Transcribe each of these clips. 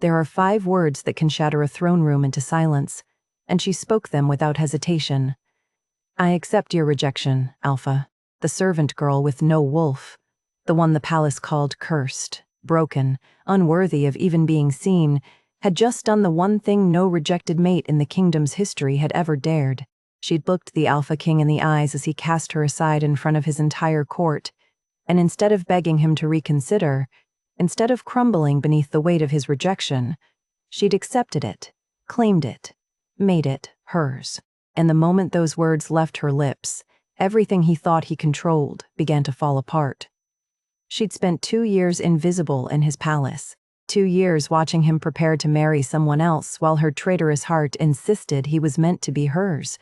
There are 5 words that can shatter a throne room into silence, and she spoke them without hesitation. I accept your rejection, Alpha, the servant girl with no wolf, the one the palace called cursed, broken, unworthy of even being seen, had just done the one thing no rejected mate in the kingdom's history had ever dared. She'd looked the Alpha King in the eyes as he cast her aside in front of his entire court, and instead of begging him to reconsider, instead of crumbling beneath the weight of his rejection, she'd accepted it, claimed it, made it hers. And the moment those words left her lips, everything he thought he controlled began to fall apart. She'd spent 2 years invisible in his palace, 2 years watching him prepare to marry someone else while her traitorous heart insisted he was meant to be hers,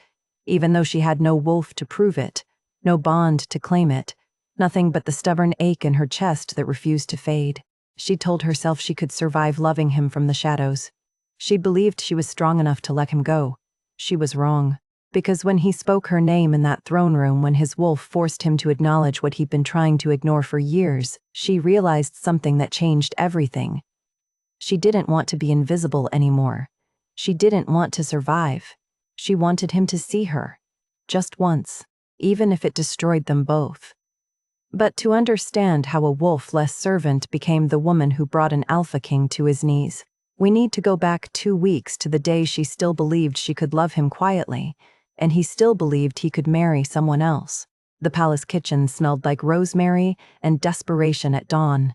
even though she had no wolf to prove it, no bond to claim it, nothing but the stubborn ache in her chest that refused to fade. She told herself she could survive loving him from the shadows. She believed she was strong enough to let him go. She was wrong. Because when he spoke her name in that throne room, when his wolf forced him to acknowledge what he'd been trying to ignore for years, she realized something that changed everything. She didn't want to be invisible anymore. She didn't want to survive. She wanted him to see her. Just once, even if it destroyed them both. But to understand how a wolf-less servant became the woman who brought an Alpha King to his knees, we need to go back 2 weeks to the day she still believed she could love him quietly, and he still believed he could marry someone else. The palace kitchen smelled like rosemary and desperation at dawn.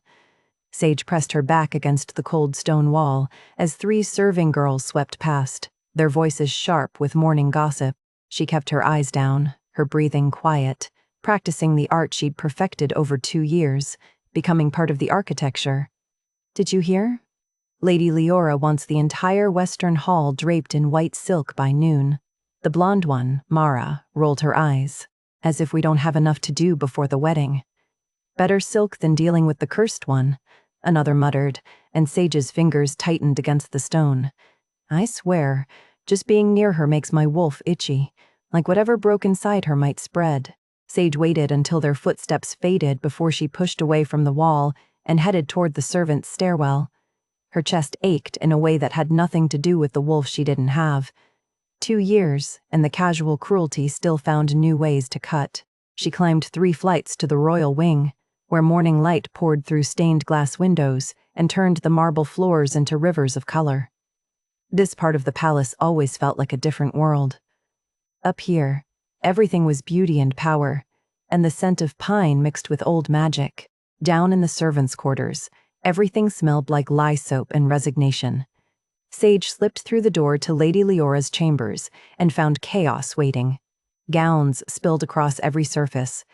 Sage pressed her back against the cold stone wall as 3 serving girls swept past, their voices sharp with morning gossip. She kept her eyes down, her breathing quiet, practicing the art she'd perfected over 2 years, becoming part of the architecture. Did you hear? Lady Leora wants the entire western hall draped in white silk by noon. The blonde one, Mara, rolled her eyes, as if we don't have enough to do before the wedding. Better silk than dealing with the cursed one, another muttered, and Sage's fingers tightened against the stone. I swear, just being near her makes my wolf itchy, like whatever broke inside her might spread. Sage waited until their footsteps faded before she pushed away from the wall and headed toward the servants' stairwell. Her chest ached in a way that had nothing to do with the wolf she didn't have. 2 years, and the casual cruelty still found new ways to cut. She climbed 3 flights to the royal wing, where morning light poured through stained glass windows and turned the marble floors into rivers of color. This part of the palace always felt like a different world. Up here, everything was beauty and power, and the scent of pine mixed with old magic. Down in the servants' quarters, everything smelled like lye soap and resignation. Sage slipped through the door to Lady Leora's chambers and found chaos waiting. Gowns spilled across every surface.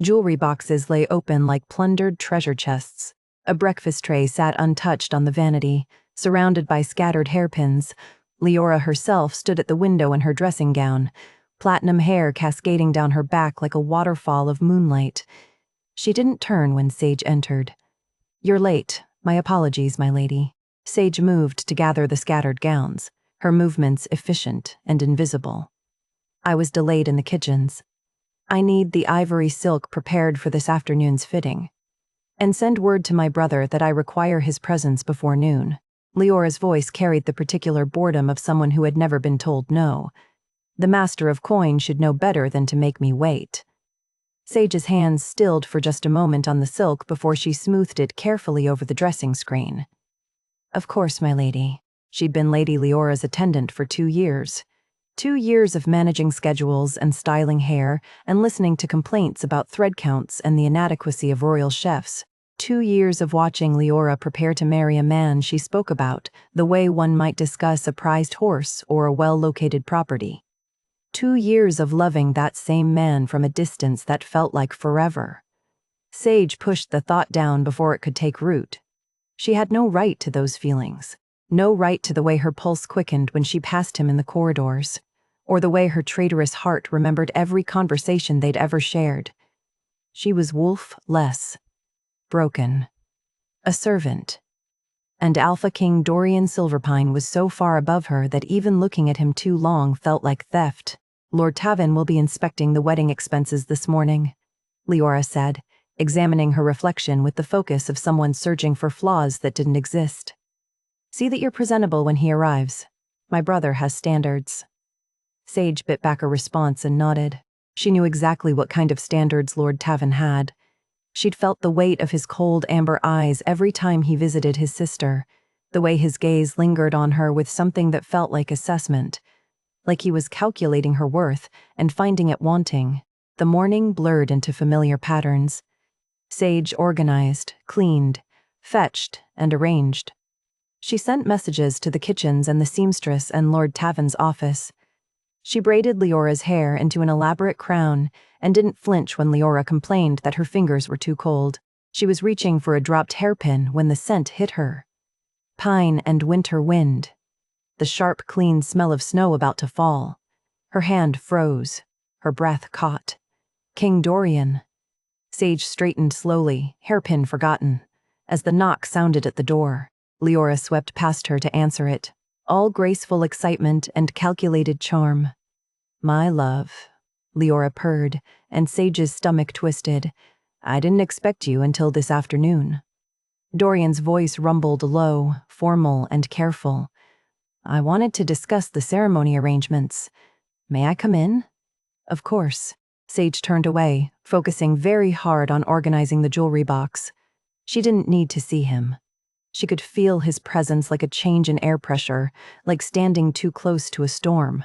Jewelry boxes lay open like plundered treasure chests. A breakfast tray sat untouched on the vanity, surrounded by scattered hairpins. Leora herself stood at the window in her dressing gown, platinum hair cascading down her back like a waterfall of moonlight. She didn't turn when Sage entered. "You're late. My apologies, my lady." Sage moved to gather the scattered gowns, her movements efficient and invisible. "I was delayed in the kitchens. I need the ivory silk prepared for this afternoon's fitting. And send word to my brother that I require his presence before noon." Leora's voice carried the particular boredom of someone who had never been told no. The master of coin should know better than to make me wait. Sage's hands stilled for just a moment on the silk before she smoothed it carefully over the dressing screen. "Of course, my lady." She'd been Lady Leora's attendant for 2 years. 2 years of managing schedules and styling hair and listening to complaints about thread counts and the inadequacy of royal chefs. 2 years of watching Leora prepare to marry a man she spoke about the way one might discuss a prized horse or a well-located property. 2 years of loving that same man from a distance that felt like forever. Sage pushed the thought down before it could take root. She had no right to those feelings, no right to the way her pulse quickened when she passed him in the corridors, or the way her traitorous heart remembered every conversation they'd ever shared. She was wolf-less, broken, a servant. And Alpha King Dorian Silverpine was so far above her that even looking at him too long felt like theft. "Lord Tavin will be inspecting the wedding expenses this morning," Leora said, examining her reflection with the focus of someone searching for flaws that didn't exist. See that you're presentable when he arrives. My brother has standards." Sage bit back a response and nodded. She knew exactly what kind of standards Lord Tavin had. She'd felt the weight of his cold amber eyes every time he visited his sister, the way his gaze lingered on her with something that felt like assessment, like he was calculating her worth and finding it wanting. The morning blurred into familiar patterns. Sage organized, cleaned, fetched, and arranged. She sent messages to the kitchens and the seamstress and Lord Tavin's office. She braided Leora's hair into an elaborate crown and didn't flinch when Leora complained that her fingers were too cold. She was reaching for a dropped hairpin when the scent hit her. Pine and winter wind. The sharp, clean smell of snow about to fall. Her hand froze. Her breath caught. King Dorian. Sage straightened slowly, hairpin forgotten. As the knock sounded at the door, Leora swept past her to answer it, all graceful excitement and calculated charm. "My love," Leora purred, and Sage's stomach twisted. "I didn't expect you until this afternoon." Dorian's voice rumbled low, formal and careful. "I wanted to discuss the ceremony arrangements. May I come in?" "Of course." Sage turned away, focusing very hard on organizing the jewelry box. She didn't need to see him. She could feel his presence like a change in air pressure, like standing too close to a storm.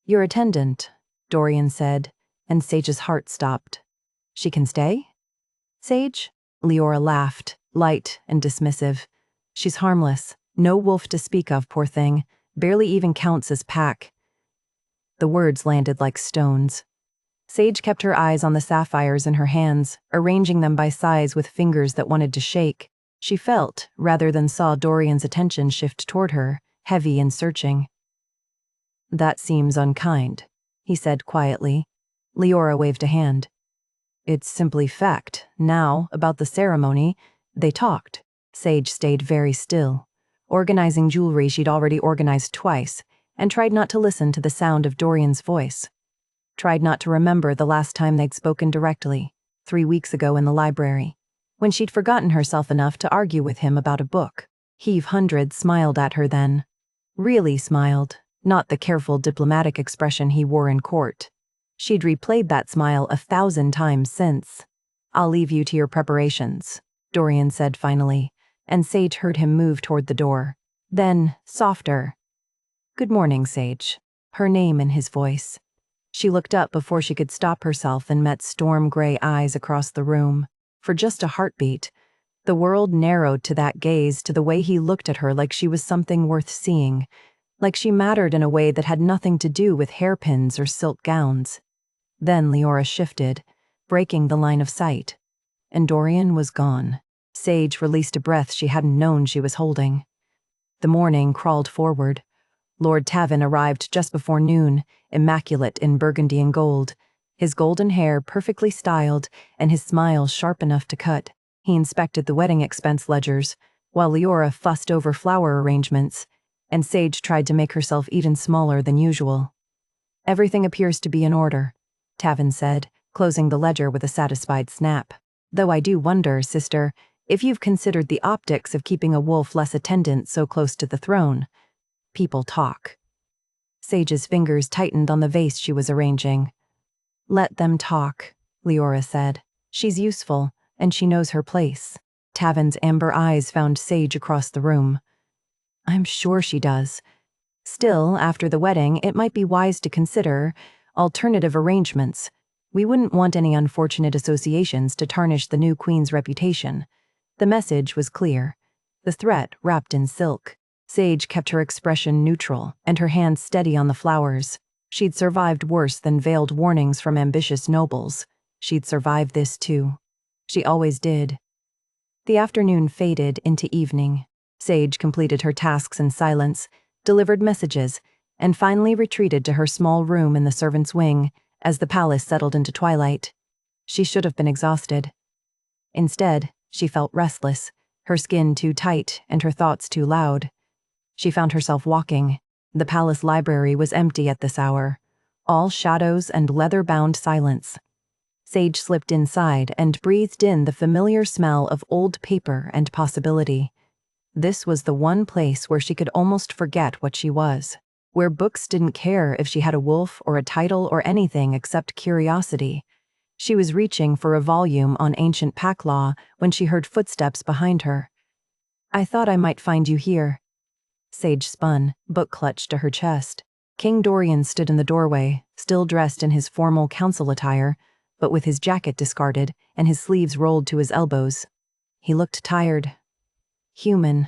"Your attendant," Dorian said, and Sage's heart stopped. "She can stay?" "Sage?" Leora laughed, light and dismissive. "She's harmless. No wolf to speak of, poor thing. Barely even counts as pack." The words landed like stones. Sage kept her eyes on the sapphires in her hands, arranging them by size with fingers that wanted to shake. She felt, rather than saw Dorian's attention shift toward her, heavy and searching. "That seems unkind," he said quietly. Leora waved a hand. "It's simply fact. Now, about the ceremony, they talked." Sage stayed very still, organizing jewelry she'd already organized twice, and tried not to listen to the sound of Dorian's voice. Tried not to remember the last time they'd spoken directly, 3 weeks ago in the library, when she'd forgotten herself enough to argue with him about a book. Heave Hundred smiled at her then. Really smiled, not the careful diplomatic expression he wore in court. She'd replayed that smile 1,000 times since. "I'll leave you to your preparations," Dorian said finally, and Sage heard him move toward the door. Then, softer, "Good morning, Sage," her name in his voice. She looked up before she could stop herself and met storm-gray eyes across the room. For just a heartbeat, the world narrowed to that gaze, to the way he looked at her like she was something worth seeing, like she mattered in a way that had nothing to do with hairpins or silk gowns. Then Leora shifted, breaking the line of sight, and Dorian was gone. Sage released a breath she hadn't known she was holding. The morning crawled forward. Lord Tavin arrived just before noon, immaculate in burgundy and gold, his golden hair perfectly styled and his smile sharp enough to cut. He inspected the wedding expense ledgers, while Leora fussed over flower arrangements, and Sage tried to make herself even smaller than usual. "Everything appears to be in order," Tavin said, closing the ledger with a satisfied snap. "Though I do wonder, sister, if you've considered the optics of keeping a wolf less attendant so close to the throne. People talk." Sage's fingers tightened on the vase she was arranging. "Let them talk," Leora said. "She's useful, and she knows her place." Tavin's amber eyes found Sage across the room. "I'm sure she does. Still, after the wedding, it might be wise to consider alternative arrangements. We wouldn't want any unfortunate associations to tarnish the new queen's reputation." The message was clear, the threat wrapped in silk. Sage kept her expression neutral and her hands steady on the flowers. She'd survived worse than veiled warnings from ambitious nobles. She'd survive this too. She always did. The afternoon faded into evening. Sage completed her tasks in silence, delivered messages, and finally retreated to her small room in the servants' wing as the palace settled into twilight. She should have been exhausted. Instead, she felt restless, her skin too tight and her thoughts too loud. She found herself walking. The palace library was empty at this hour, all shadows and leather-bound silence. Sage slipped inside and breathed in the familiar smell of old paper and possibility. This was the one place where she could almost forget what she was, where books didn't care if she had a wolf or a title or anything except curiosity. She was reaching for a volume on ancient pack law when she heard footsteps behind her. "I thought I might find you here." Sage spun, book clutched to her chest. King Dorian stood in the doorway, still dressed in his formal council attire, but with his jacket discarded and his sleeves rolled to his elbows. He looked tired. Human.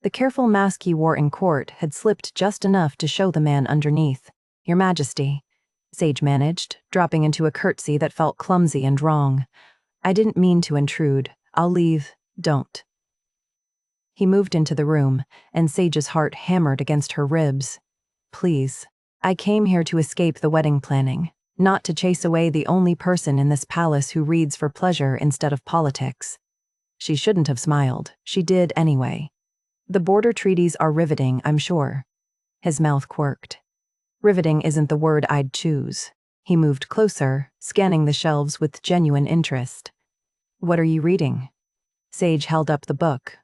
The careful mask he wore in court had slipped just enough to show the man underneath. "Your Majesty," Sage managed, dropping into a curtsy that felt clumsy and wrong. "I didn't mean to intrude. I'll leave. Don't." He moved into the room, and Sage's heart hammered against her ribs. "Please. I came here to escape the wedding planning, not to chase away the only person in this palace who reads for pleasure instead of politics." She shouldn't have smiled. She did anyway. "The border treaties are riveting, I'm sure." His mouth quirked. "Riveting isn't the word I'd choose." He moved closer, scanning the shelves with genuine interest. "What are you reading?" Sage held up the book.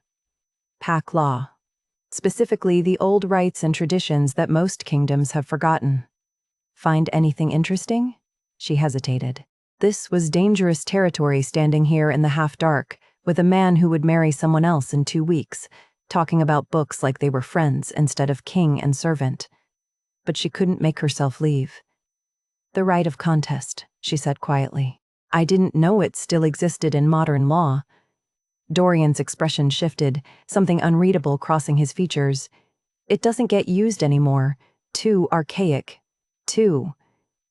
"Pack law. Specifically the old rites and traditions that most kingdoms have forgotten." "Find anything interesting?" She hesitated. This was dangerous territory standing here in the half-dark, with a man who would marry someone else in 2 weeks, talking about books like they were friends instead of king and servant. But she couldn't make herself leave. "The right of contest," she said quietly. "I didn't know it still existed in modern law." Dorian's expression shifted, something unreadable crossing his features. "It doesn't get used anymore. Too archaic. Too."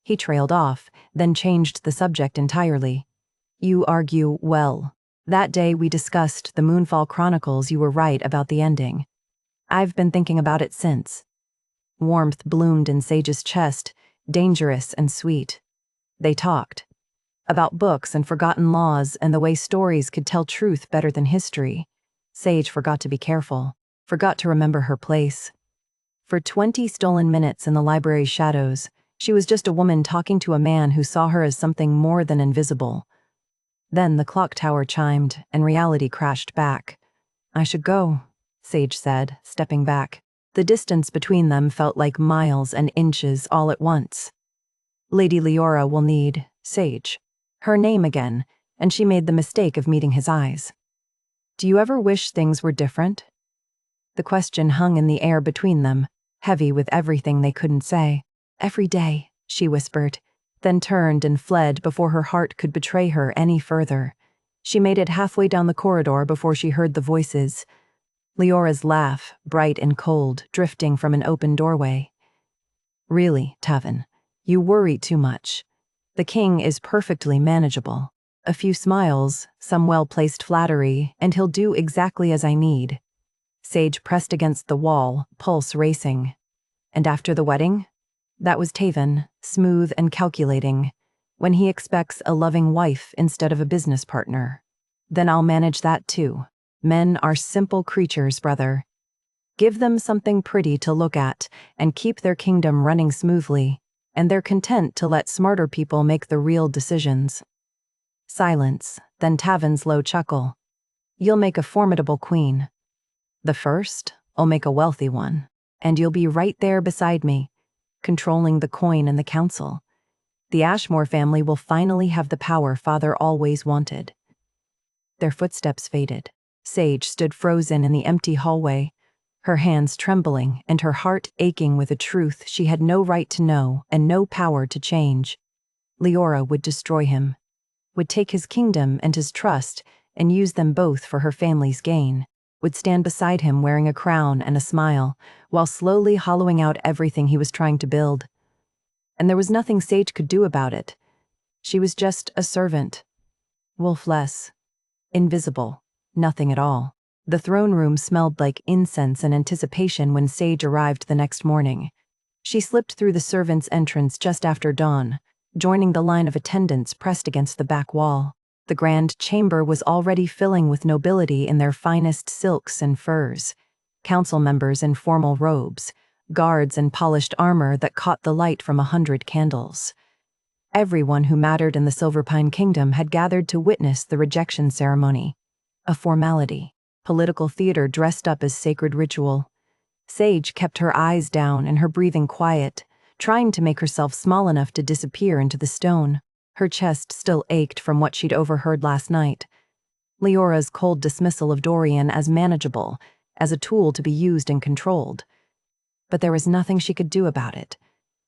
He trailed off, then changed the subject entirely. "You argue well. That day we discussed the Moonfall Chronicles. You were right about the ending. I've been thinking about it since." Warmth bloomed in Sage's chest, dangerous and sweet. They talked. About books and forgotten laws and the way stories could tell truth better than history. Sage forgot to be careful, forgot to remember her place. For 20 stolen minutes in the library's shadows, she was just a woman talking to a man who saw her as something more than invisible. Then the clock tower chimed, and reality crashed back. "I should go," Sage said, stepping back. The distance between them felt like miles and inches all at once. "Lady Leora will need Sage." Her name again, and she made the mistake of meeting his eyes. "Do you ever wish things were different?" The question hung in the air between them, heavy with everything they couldn't say. "Every day," she whispered, then turned and fled before her heart could betray her any further. She made it halfway down the corridor before she heard the voices. Leora's laugh, bright and cold, drifting from an open doorway. "Really, Tavin, you worry too much. The king is perfectly manageable. A few smiles, some well-placed flattery, and he'll do exactly as I need." Sage pressed against the wall, pulse racing. "And after the wedding?" That was Tavin, smooth and calculating, when he expects a loving wife instead of a business partner. "Then I'll manage that too. Men are simple creatures, brother. Give them something pretty to look at and keep their kingdom running smoothly, and they're content to let smarter people make the real decisions." Silence, then Tavin's low chuckle. "You'll make a formidable queen. The first, I'll make a wealthy one, and you'll be right there beside me, controlling the coin and the council. The Ashmore family will finally have the power Father always wanted." Their footsteps faded. Sage stood frozen in the empty hallway, her hands trembling and her heart aching with a truth she had no right to know and no power to change. Leora would destroy him, would take his kingdom and his trust and use them both for her family's gain, would stand beside him wearing a crown and a smile, while slowly hollowing out everything he was trying to build. And there was nothing Sage could do about it. She was just a servant. Wolfless. Invisible. Nothing at all. The throne room smelled like incense and anticipation when Sage arrived the next morning. She slipped through the servants' entrance just after dawn, joining the line of attendants pressed against the back wall. The grand chamber was already filling with nobility in their finest silks and furs, council members in formal robes, guards in polished armor that caught the light from 100 candles. Everyone who mattered in the Silverpine Kingdom had gathered to witness the rejection ceremony, a formality. political theater dressed up as sacred ritual. Sage kept her eyes down and her breathing quiet, trying to make herself small enough to disappear into the stone. Her chest still ached from what she'd overheard last night. Leora's cold dismissal of Dorian as manageable, as a tool to be used and controlled. But there was nothing she could do about it.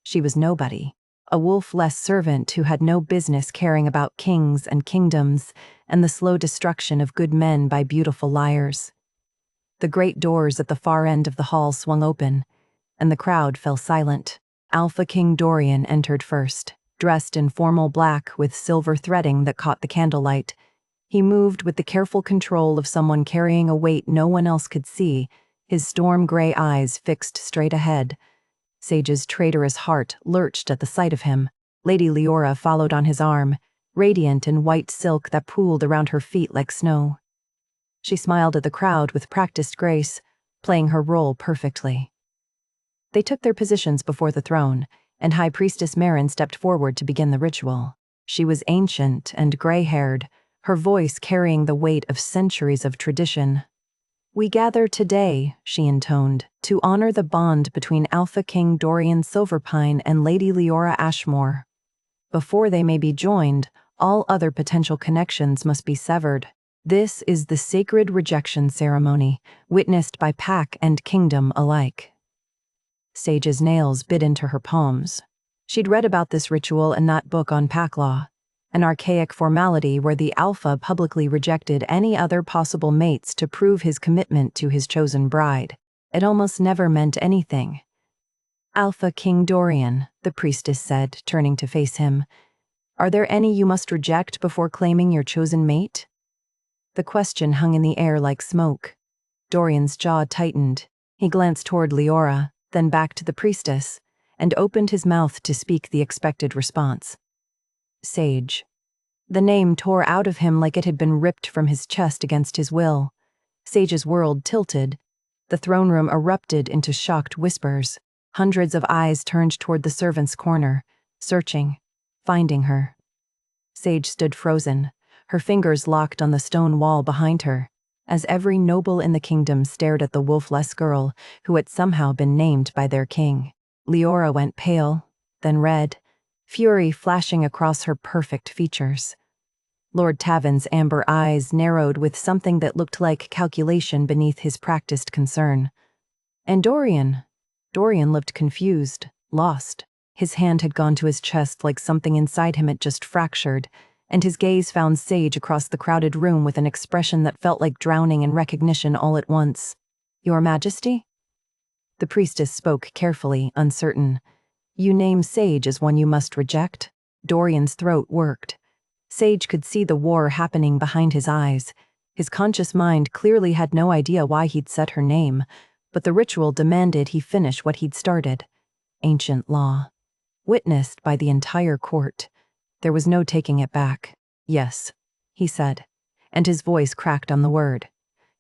She was nobody, a wolf-less servant who had no business caring about kings and kingdoms and the slow destruction of good men by beautiful liars. The great doors at the far end of the hall swung open, and the crowd fell silent. Alpha King Dorian entered first, dressed in formal black with silver threading that caught the candlelight. He moved with the careful control of someone carrying a weight no one else could see, his storm-gray eyes fixed straight ahead. Sage's traitorous heart lurched at the sight of him. Lady Leora followed on his arm, radiant in white silk that pooled around her feet like snow. She smiled at the crowd with practiced grace, playing her role perfectly. They took their positions before the throne, and High Priestess Marin stepped forward to begin the ritual. She was ancient and gray-haired, her voice carrying the weight of centuries of tradition. "We gather today," she intoned, "to honor the bond between Alpha King Dorian Silverpine and Lady Leora Ashmore. Before they may be joined, all other potential connections must be severed. This is the sacred rejection ceremony, witnessed by pack and kingdom alike." Sage's nails bit into her palms. She'd read about this ritual in that book on pack law, an archaic formality where the alpha publicly rejected any other possible mates to prove his commitment to his chosen bride. It almost never meant anything. "Alpha King Dorian," the priestess said, turning to face him, "are there any you must reject before claiming your chosen mate?" The question hung in the air like smoke. Dorian's jaw tightened. He glanced toward Leora, then back to the priestess, and opened his mouth to speak the expected response. Sage. The name tore out of him like it had been ripped from his chest against his will. Sage's world tilted. The throne room erupted into shocked whispers. Hundreds of eyes turned toward the servants' corner, searching, finding her. Sage stood frozen, her fingers locked on the stone wall behind her, as every noble in the kingdom stared at the wolf-less girl who had somehow been named by their king. Leora went pale, then red, fury flashing across her perfect features. Lord Tavin's amber eyes narrowed with something that looked like calculation beneath his practiced concern. And Dorian looked confused, lost. His hand had gone to his chest like something inside him had just fractured, and his gaze found Sage across the crowded room with an expression that felt like drowning in recognition all at once. "Your Majesty?" The priestess spoke carefully, uncertain. "You name Sage as one you must reject?" Dorian's throat worked. Sage could see the war happening behind his eyes. His conscious mind clearly had no idea why he'd said her name, but the ritual demanded he finish what he'd started. Ancient law. Witnessed by the entire court. There was no taking it back. "Yes," he said, and his voice cracked on the word.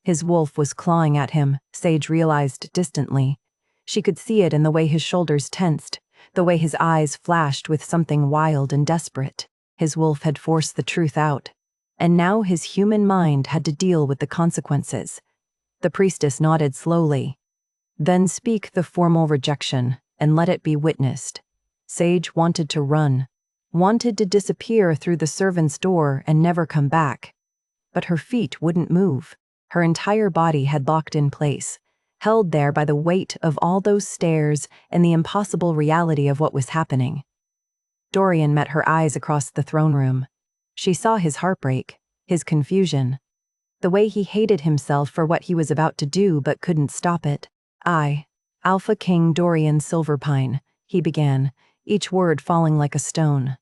His wolf was clawing at him, Sage realized distantly. She could see it in the way his shoulders tensed, the way his eyes flashed with something wild and desperate. His wolf had forced the truth out, and now his human mind had to deal with the consequences. The priestess nodded slowly. "Then speak the formal rejection, and let it be witnessed." Sage wanted to run, wanted to disappear through the servant's door and never come back. But her feet wouldn't move. Her entire body had locked in place, held there by the weight of all those stairs and the impossible reality of what was happening. Dorian met her eyes across the throne room. She saw his heartbreak, his confusion, the way he hated himself for what he was about to do but couldn't stop it. "I, Alpha King Dorian Silverpine," he began, each word falling like a stone.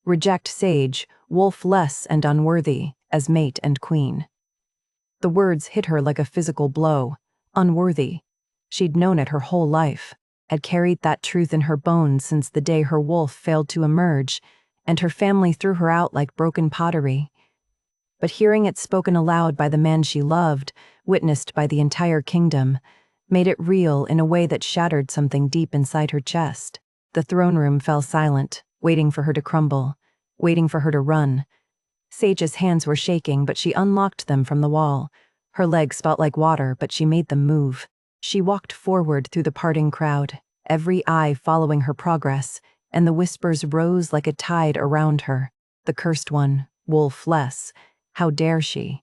"Reject Sage, wolf-less and unworthy, as mate and queen." The words hit her like a physical blow. Unworthy. She'd known it her whole life, had carried that truth in her bones since the day her wolf failed to emerge, and her family threw her out like broken pottery. But hearing it spoken aloud by the man she loved, witnessed by the entire kingdom, made it real in a way that shattered something deep inside her chest. The throne room fell silent, waiting for her to crumble, waiting for her to run. Sage's hands were shaking, but she unlocked them from the wall. Her legs felt like water, but she made them move. She walked forward through the parting crowd, every eye following her progress, and the whispers rose like a tide around her. The cursed one, wolf-less. How dare she?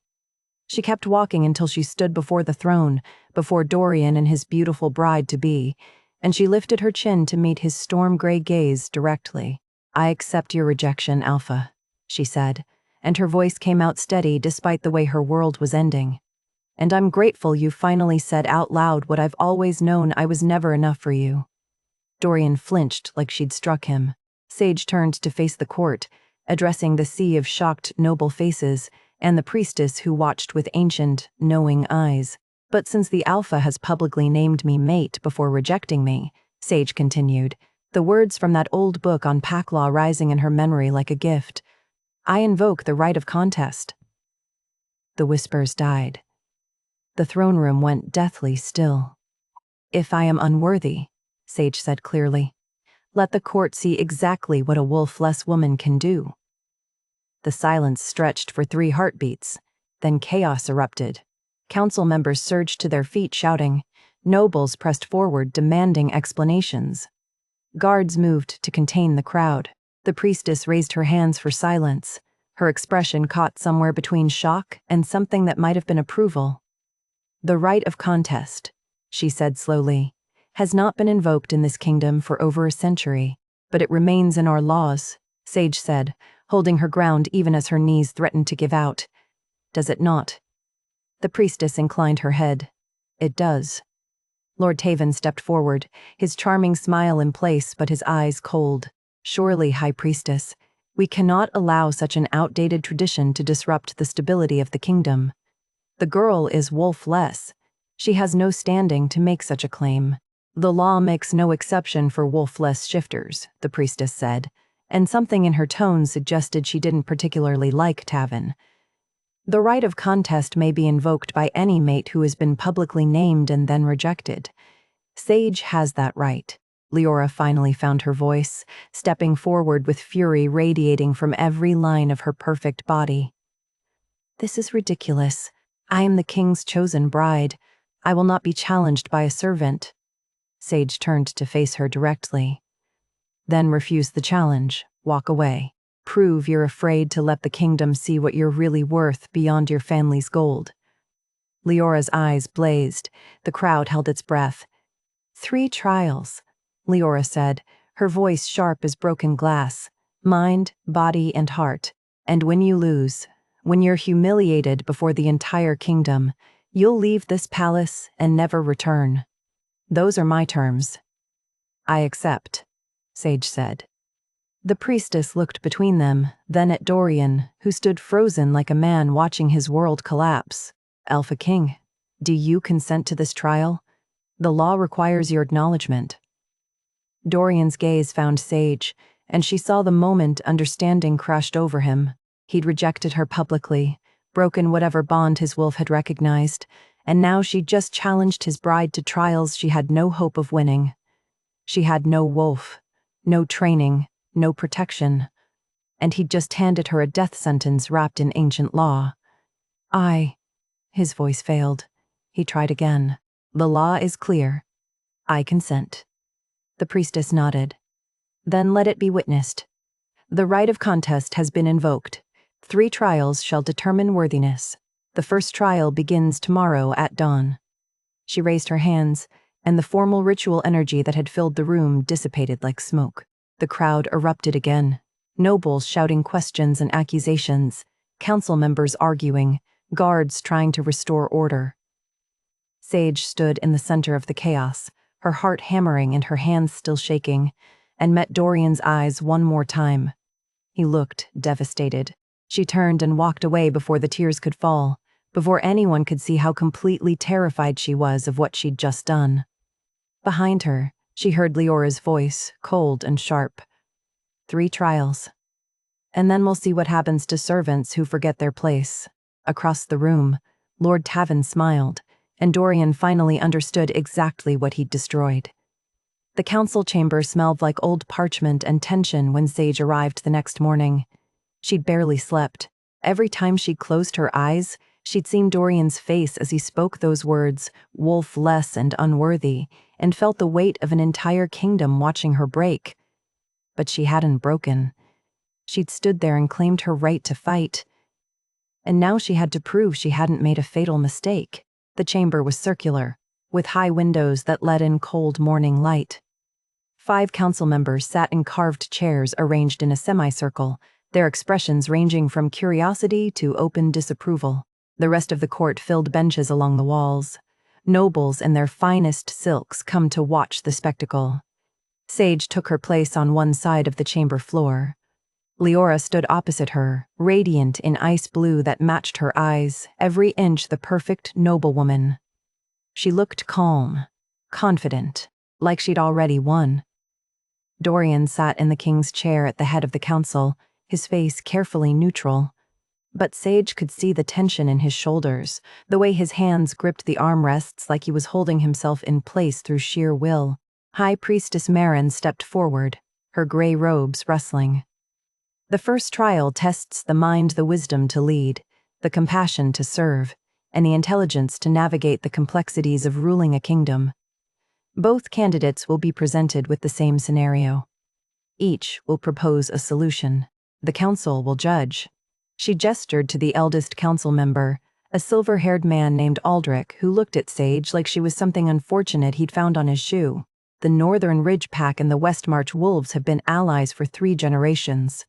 She kept walking until she stood before the throne, before Dorian and his beautiful bride-to-be, and she lifted her chin to meet his storm-gray gaze directly. "I accept your rejection, Alpha," she said, and her voice came out steady despite the way her world was ending. "And I'm grateful you finally said out loud what I've always known: I was never enough for you." Dorian flinched like she'd struck him. Sage turned to face the court, addressing the sea of shocked, noble faces, and the priestess who watched with ancient, knowing eyes. "But since the Alpha has publicly named me mate before rejecting me," Sage continued, the words from that old book on pack law rising in her memory like a gift, "I invoke the right of contest." The whispers died. The throne room went deathly still. "If I am unworthy," Sage said clearly, "let the court see exactly what a wolf-less woman can do." The silence stretched for 3 heartbeats, then chaos erupted. Council members surged to their feet shouting. Nobles pressed forward demanding explanations. Guards moved to contain the crowd. The priestess raised her hands for silence, her expression caught somewhere between shock and something that might have been approval. "The right of contest," she said slowly, "has not been invoked in this kingdom for over a century, but it remains in our laws," Sage said, holding her ground even as her knees threatened to give out. "Does it not?" The priestess inclined her head. "It does." Lord Taven stepped forward, his charming smile in place but his eyes cold. "Surely, High Priestess, we cannot allow such an outdated tradition to disrupt the stability of the kingdom. The girl is wolf-less. She has no standing to make such a claim." "The law makes no exception for wolf-less shifters," the priestess said, and something in her tone suggested she didn't particularly like Taven. "The right of contest may be invoked by any mate who has been publicly named and then rejected. Sage has that right." Leora finally found her voice, stepping forward with fury radiating from every line of her perfect body. "This is ridiculous. I am the king's chosen bride. I will not be challenged by a servant." Sage turned to face her directly. "Then refuse the challenge. Walk away. Prove you're afraid to let the kingdom see what you're really worth beyond your family's gold." Leora's eyes blazed. The crowd held its breath. "3 trials," Leora said, her voice sharp as broken glass. "Mind, body, and heart. And when you lose, when you're humiliated before the entire kingdom, you'll leave this palace and never return. Those are my terms." "I accept," Sage said. The priestess looked between them, then at Dorian, who stood frozen like a man watching his world collapse. "Alpha King, do you consent to this trial? The law requires your acknowledgement." Dorian's gaze found Sage, and she saw the moment understanding crashed over him. He'd rejected her publicly, broken whatever bond his wolf had recognized, and now she'd just challenged his bride to trials she had no hope of winning. She had no wolf, no training, no protection, and he'd just handed her a death sentence wrapped in ancient law. His voice failed. He tried again. "The law is clear. I consent." The priestess nodded. "Then let it be witnessed. The right of contest has been invoked. 3 trials shall determine worthiness. The first trial begins tomorrow at dawn." She raised her hands, and the formal ritual energy that had filled the room dissipated like smoke. The crowd erupted again, nobles shouting questions and accusations, council members arguing, guards trying to restore order. Sage stood in the center of the chaos, her heart hammering and her hands still shaking, and met Dorian's eyes one more time. He looked devastated. She turned and walked away before the tears could fall, before anyone could see how completely terrified she was of what she'd just done. Behind her, she heard Leora's voice, cold and sharp. 3 trials. And then we'll see what happens to servants who forget their place. Across the room, Lord Taven smiled, and Dorian finally understood exactly what he'd destroyed. The council chamber smelled like old parchment and tension when Sage arrived the next morning. She'd barely slept. Every time she closed her eyes, She'd seen Dorian's face as he spoke those words, wolf-less and unworthy, and felt the weight of an entire kingdom watching her break. But she hadn't broken. She'd stood there and claimed her right to fight. And now she had to prove she hadn't made a fatal mistake. The chamber was circular, with high windows that let in cold morning light. 5 council members sat in carved chairs arranged in a semicircle, their expressions ranging from curiosity to open disapproval. The rest of the court filled benches along the walls. Nobles in their finest silks come to watch the spectacle. Sage took her place on one side of the chamber floor. Leora stood opposite her, radiant in ice blue that matched her eyes, every inch the perfect noblewoman. She looked calm, confident, like she'd already won. Dorian sat in the king's chair at the head of the council, his face carefully neutral. But Sage could see the tension in his shoulders, the way his hands gripped the armrests like he was holding himself in place through sheer will. High Priestess Marin stepped forward, her gray robes rustling. The first trial tests the mind, the wisdom to lead, the compassion to serve, and the intelligence to navigate the complexities of ruling a kingdom. Both candidates will be presented with the same scenario. Each will propose a solution. The council will judge. She gestured to the eldest council member, a silver-haired man named Aldrich, who looked at Sage like she was something unfortunate he'd found on his shoe. The Northern Ridge Pack and the West March Wolves have been allies for 3 generations,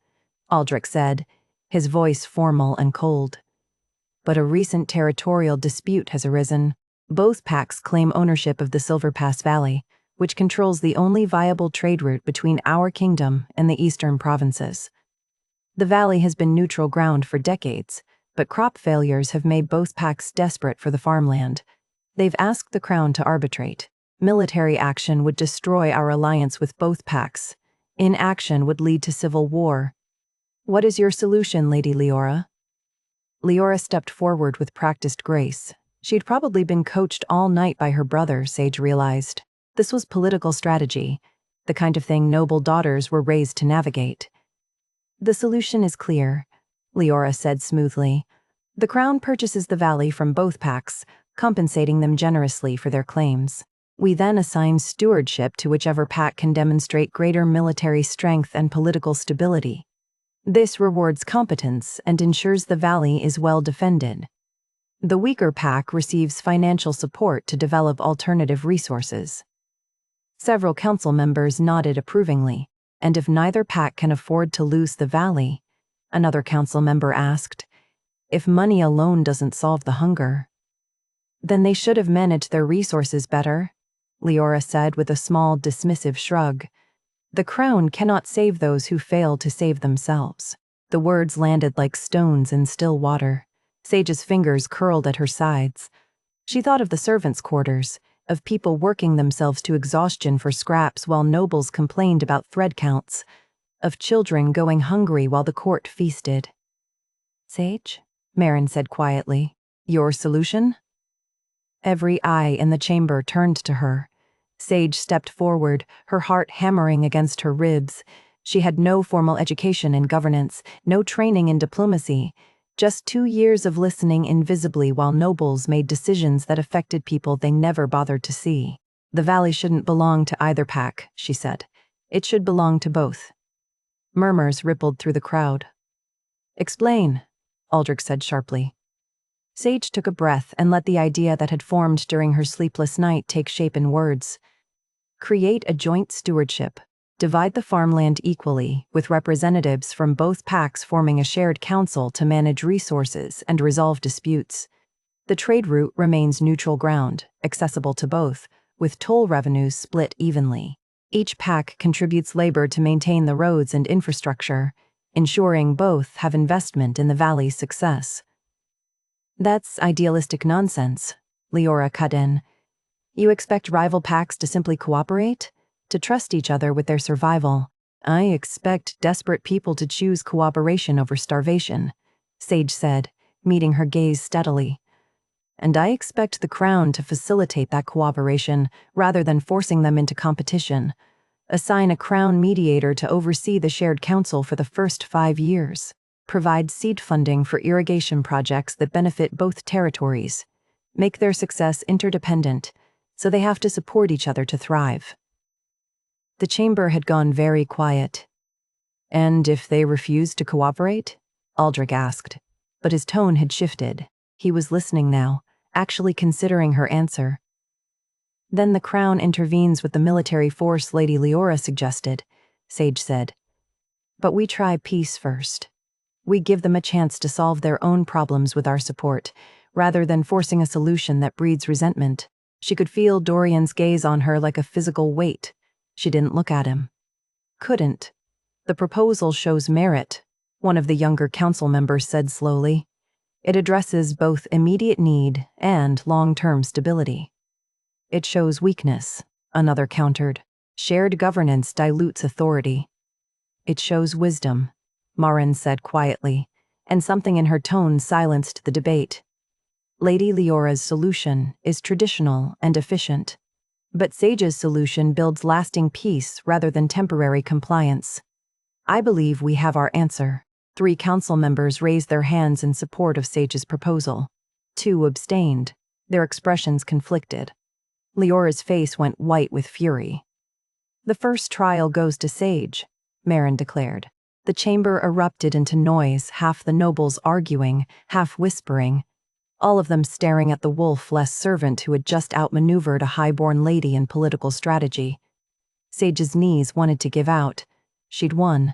Aldrich said, his voice formal and cold. But a recent territorial dispute has arisen. Both packs claim ownership of the Silver Pass Valley, which controls the only viable trade route between our kingdom and the eastern provinces. The valley has been neutral ground for decades, but crop failures have made both packs desperate for the farmland. They've asked the crown to arbitrate. Military action would destroy our alliance with both packs. Inaction would lead to civil war. What is your solution, Lady Leora? Leora stepped forward with practiced grace. She'd probably been coached all night by her brother, Sage realized. This was political strategy, the kind of thing noble daughters were raised to navigate. The solution is clear, Leora said smoothly. The crown purchases the valley from both packs, compensating them generously for their claims. We then assign stewardship to whichever pack can demonstrate greater military strength and political stability. This rewards competence and ensures the valley is well defended. The weaker pack receives financial support to develop alternative resources. Several council members nodded approvingly. And if neither pack can afford to lose the valley, another council member asked, if money alone doesn't solve the hunger, then they should have managed their resources better, Leora said with a small, dismissive shrug. The crown cannot save those who fail to save themselves. The words landed like stones in still water. Sage's fingers curled at her sides. She thought of the servants' quarters, of people working themselves to exhaustion for scraps while nobles complained about thread counts, of children going hungry while the court feasted. Sage, Marin said quietly, your solution? Every eye in the chamber turned to her. Sage stepped forward, her heart hammering against her ribs. She had no formal education in governance, no training in diplomacy, just 2 years of listening invisibly while nobles made decisions that affected people they never bothered to see. The valley shouldn't belong to either pack, she said. It should belong to both. Murmurs rippled through the crowd. Explain, Aldrich said sharply. Sage took a breath and let the idea that had formed during her sleepless night take shape in words. Create a joint stewardship. Divide the farmland equally, with representatives from both packs forming a shared council to manage resources and resolve disputes. The trade route remains neutral ground, accessible to both, with toll revenues split evenly. Each pack contributes labor to maintain the roads and infrastructure, ensuring both have investment in the valley's success. That's idealistic nonsense, Leora cut in. You expect rival packs to simply cooperate? To trust each other with their survival? I expect desperate people to choose cooperation over starvation, Sage said, meeting her gaze steadily. And I expect the crown to facilitate that cooperation rather than forcing them into competition. Assign a crown mediator to oversee the shared council for the first 5 years. Provide seed funding for irrigation projects that benefit both territories. Make their success interdependent, so they have to support each other to thrive. The chamber had gone very quiet. And if they refused to cooperate? Aldrich asked. But his tone had shifted. He was listening now, actually considering her answer. Then the Crown intervenes with the military force Lady Leora suggested, Sage said. But we try peace first. We give them a chance to solve their own problems with our support, rather than forcing a solution that breeds resentment. She could feel Dorian's gaze on her like a physical weight. She didn't look at him. Couldn't. The proposal shows merit, one of the younger council members said slowly. It addresses both immediate need and long-term stability. It shows weakness, another countered. Shared governance dilutes authority. It shows wisdom, Marin said quietly, and something in her tone silenced the debate. Lady Leora's solution is traditional and efficient, but Sage's solution builds lasting peace rather than temporary compliance. I believe we have our answer. 3 council members raised their hands in support of Sage's proposal. 2 abstained, their expressions conflicted. Leora's face went white with fury. The first trial goes to Sage, Marin declared. The chamber erupted into noise, half the nobles arguing, half whispering, all of them staring at the wolf-less servant who had just outmaneuvered a high-born lady in political strategy. Sage's knees wanted to give out. She'd won.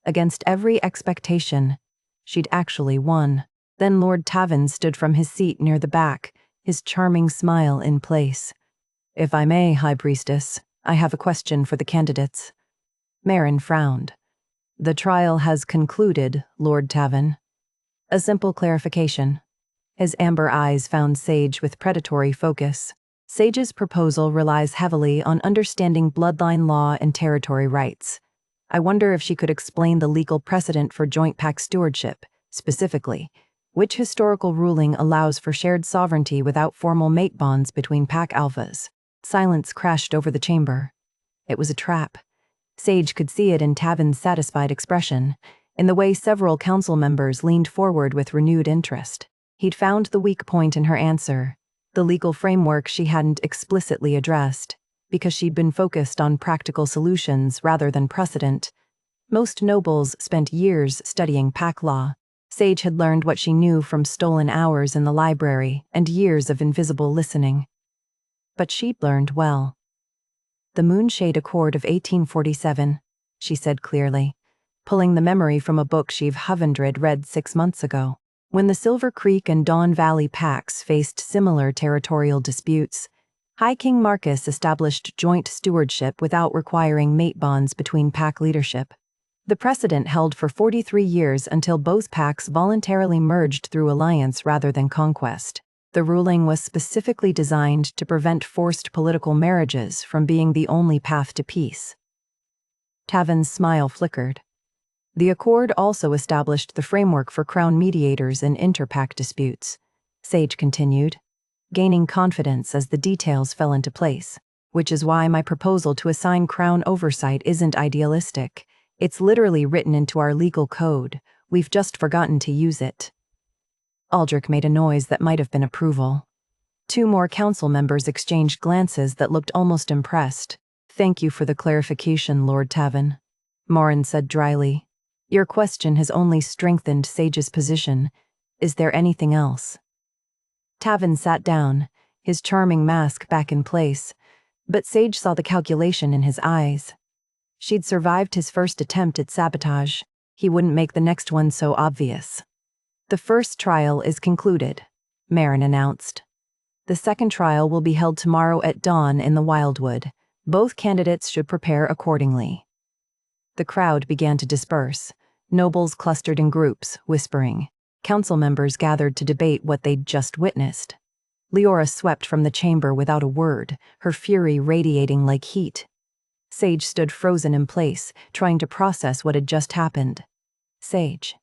Against every expectation, she'd actually won. Then Lord Tavin stood from his seat near the back, his charming smile in place. If I may, High Priestess, I have a question for the candidates. Marin frowned. The trial has concluded, Lord Tavin. A simple clarification. His amber eyes found Sage with predatory focus. Sage's proposal relies heavily on understanding bloodline law and territory rights. I wonder if she could explain the legal precedent for joint pack stewardship, specifically, which historical ruling allows for shared sovereignty without formal mate bonds between pack alphas. Silence crashed over the chamber. It was a trap. Sage could see it in Tavin's satisfied expression, in the way several council members leaned forward with renewed interest. He'd found the weak point in her answer, the legal framework she hadn't explicitly addressed, because she'd been focused on practical solutions rather than precedent. Most nobles spent years studying pack law. Sage had learned what she knew from stolen hours in the library and years of invisible listening. But she'd learned well. The Moonshade Accord of 1847, she said clearly, pulling the memory from a book she'd read 6 months ago. When the Silver Creek and Dawn Valley packs faced similar territorial disputes, High King Marcus established joint stewardship without requiring mate bonds between pack leadership. The precedent held for 43 years until both packs voluntarily merged through alliance rather than conquest. The ruling was specifically designed to prevent forced political marriages from being the only path to peace. Tavin's smile flickered. The accord also established the framework for crown mediators in inter-pack disputes, Sage continued, gaining confidence as the details fell into place, which is why my proposal to assign crown oversight isn't idealistic. It's literally written into our legal code. We've just forgotten to use it. Aldrich made a noise that might have been approval. 2 more council members exchanged glances that looked almost impressed. Thank you for the clarification, Lord Tavin, Marin said dryly. Your question has only strengthened Sage's position. Is there anything else? Tavin sat down, his charming mask back in place, but Sage saw the calculation in his eyes. She'd survived his first attempt at sabotage. He wouldn't make the next one so obvious. The first trial is concluded, Marin announced. The second trial will be held tomorrow at dawn in the Wildwood. Both candidates should prepare accordingly. The crowd began to disperse. Nobles clustered in groups, whispering. Council members gathered to debate what they'd just witnessed. Leora swept from the chamber without a word, her fury radiating like heat. Sage stood frozen in place, trying to process what had just happened. Sage.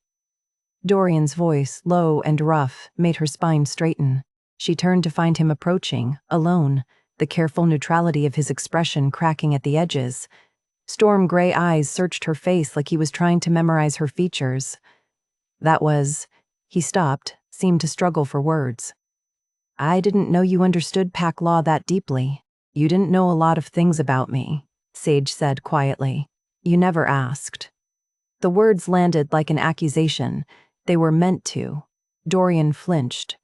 Dorian's voice, low and rough, made her spine straighten. She turned to find him approaching, alone, the careful neutrality of his expression cracking at the edges. Storm gray eyes searched her face like he was trying to memorize her features. That was. He stopped, seemed to struggle for words. I didn't know you understood pack law that deeply. You didn't know a lot of things about me, Sage said quietly. You never asked. The words landed like an accusation. They were meant to. Dorian flinched.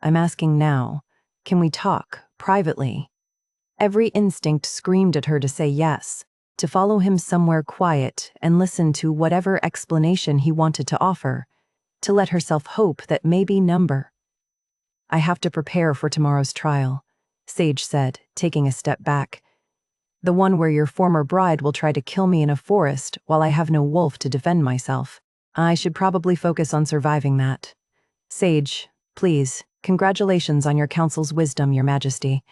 I'm asking now. Can we talk, privately? Every instinct screamed at her to say yes, to follow him somewhere quiet and listen to whatever explanation he wanted to offer, to let herself hope that maybe number. I have to prepare for tomorrow's trial, Sage said, taking a step back. The one where your former bride will try to kill me in a forest while I have no wolf to defend myself. I should probably focus on surviving that. Sage, please, congratulations on your council's wisdom, Your Majesty.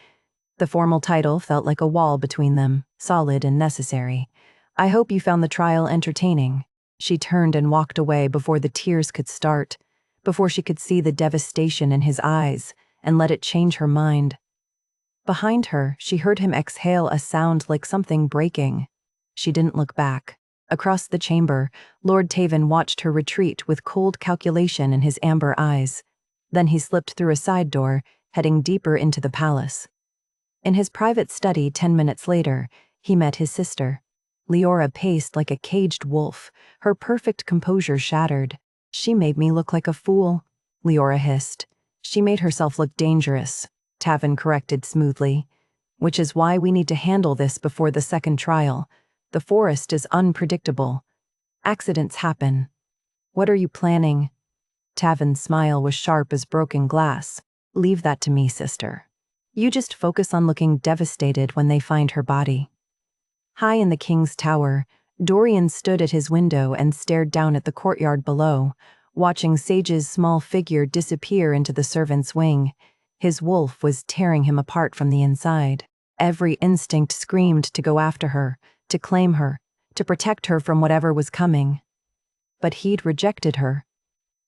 The formal title felt like a wall between them, solid and necessary. I hope you found the trial entertaining. She turned and walked away before the tears could start, before she could see the devastation in his eyes and let it change her mind. Behind her, she heard him exhale a sound like something breaking. She didn't look back. Across the chamber, Lord Taven watched her retreat with cold calculation in his amber eyes. Then he slipped through a side door, heading deeper into the palace. In his private study 10 minutes later, he met his sister. Leora paced like a caged wolf, her perfect composure shattered. She made me look like a fool, Leora hissed. She made herself look dangerous, Taven corrected smoothly. Which is why we need to handle this before the second trial. The forest is unpredictable. Accidents happen. What are you planning? Taven's smile was sharp as broken glass. Leave that to me, sister. You just focus on looking devastated when they find her body. High in the king's tower, Dorian stood at his window and stared down at the courtyard below, watching Sage's small figure disappear into the servants' wing. His wolf was tearing him apart from the inside. Every instinct screamed to go after her, to claim her, to protect her from whatever was coming. But he'd rejected her.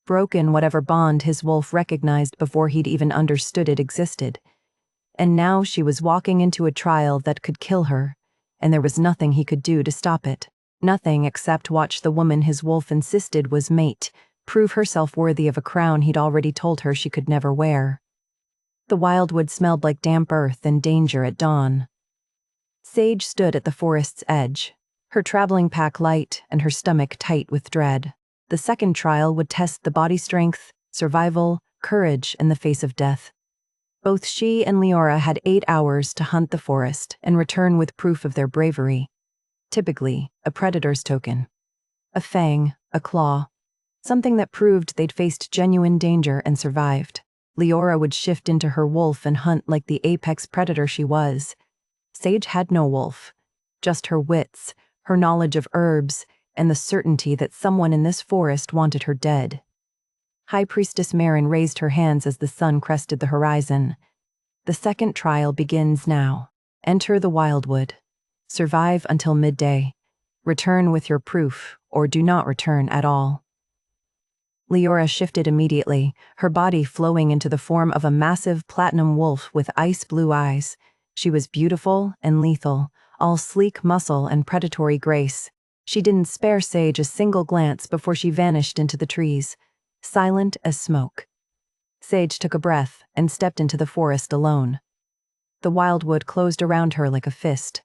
Broken whatever bond his wolf recognized before he'd even understood it existed. And now she was walking into a trial that could kill her, and there was nothing he could do to stop it. Nothing except watch the woman his wolf insisted was mate, prove herself worthy of a crown he'd already told her she could never wear. The wildwood smelled like damp earth and danger at dawn. Sage stood at the forest's edge, her traveling pack light and her stomach tight with dread. The second trial would test the body strength, survival, courage in the face of death. Both she and Leora had 8 hours to hunt the forest and return with proof of their bravery. Typically, a predator's token. A fang, a claw. Something that proved they'd faced genuine danger and survived. Leora would shift into her wolf and hunt like the apex predator she was. Sage had no wolf. Just her wits, her knowledge of herbs, and the certainty that someone in this forest wanted her dead. High Priestess Marin raised her hands as the sun crested the horizon. The second trial begins now. Enter the wildwood. Survive until midday. Return with your proof, or do not return at all. Leora shifted immediately, her body flowing into the form of a massive platinum wolf with ice-blue eyes. She was beautiful and lethal, all sleek muscle and predatory grace. She didn't spare Sage a single glance before she vanished into the trees, silent as smoke. Sage took a breath and stepped into the forest alone. The wildwood closed around her like a fist.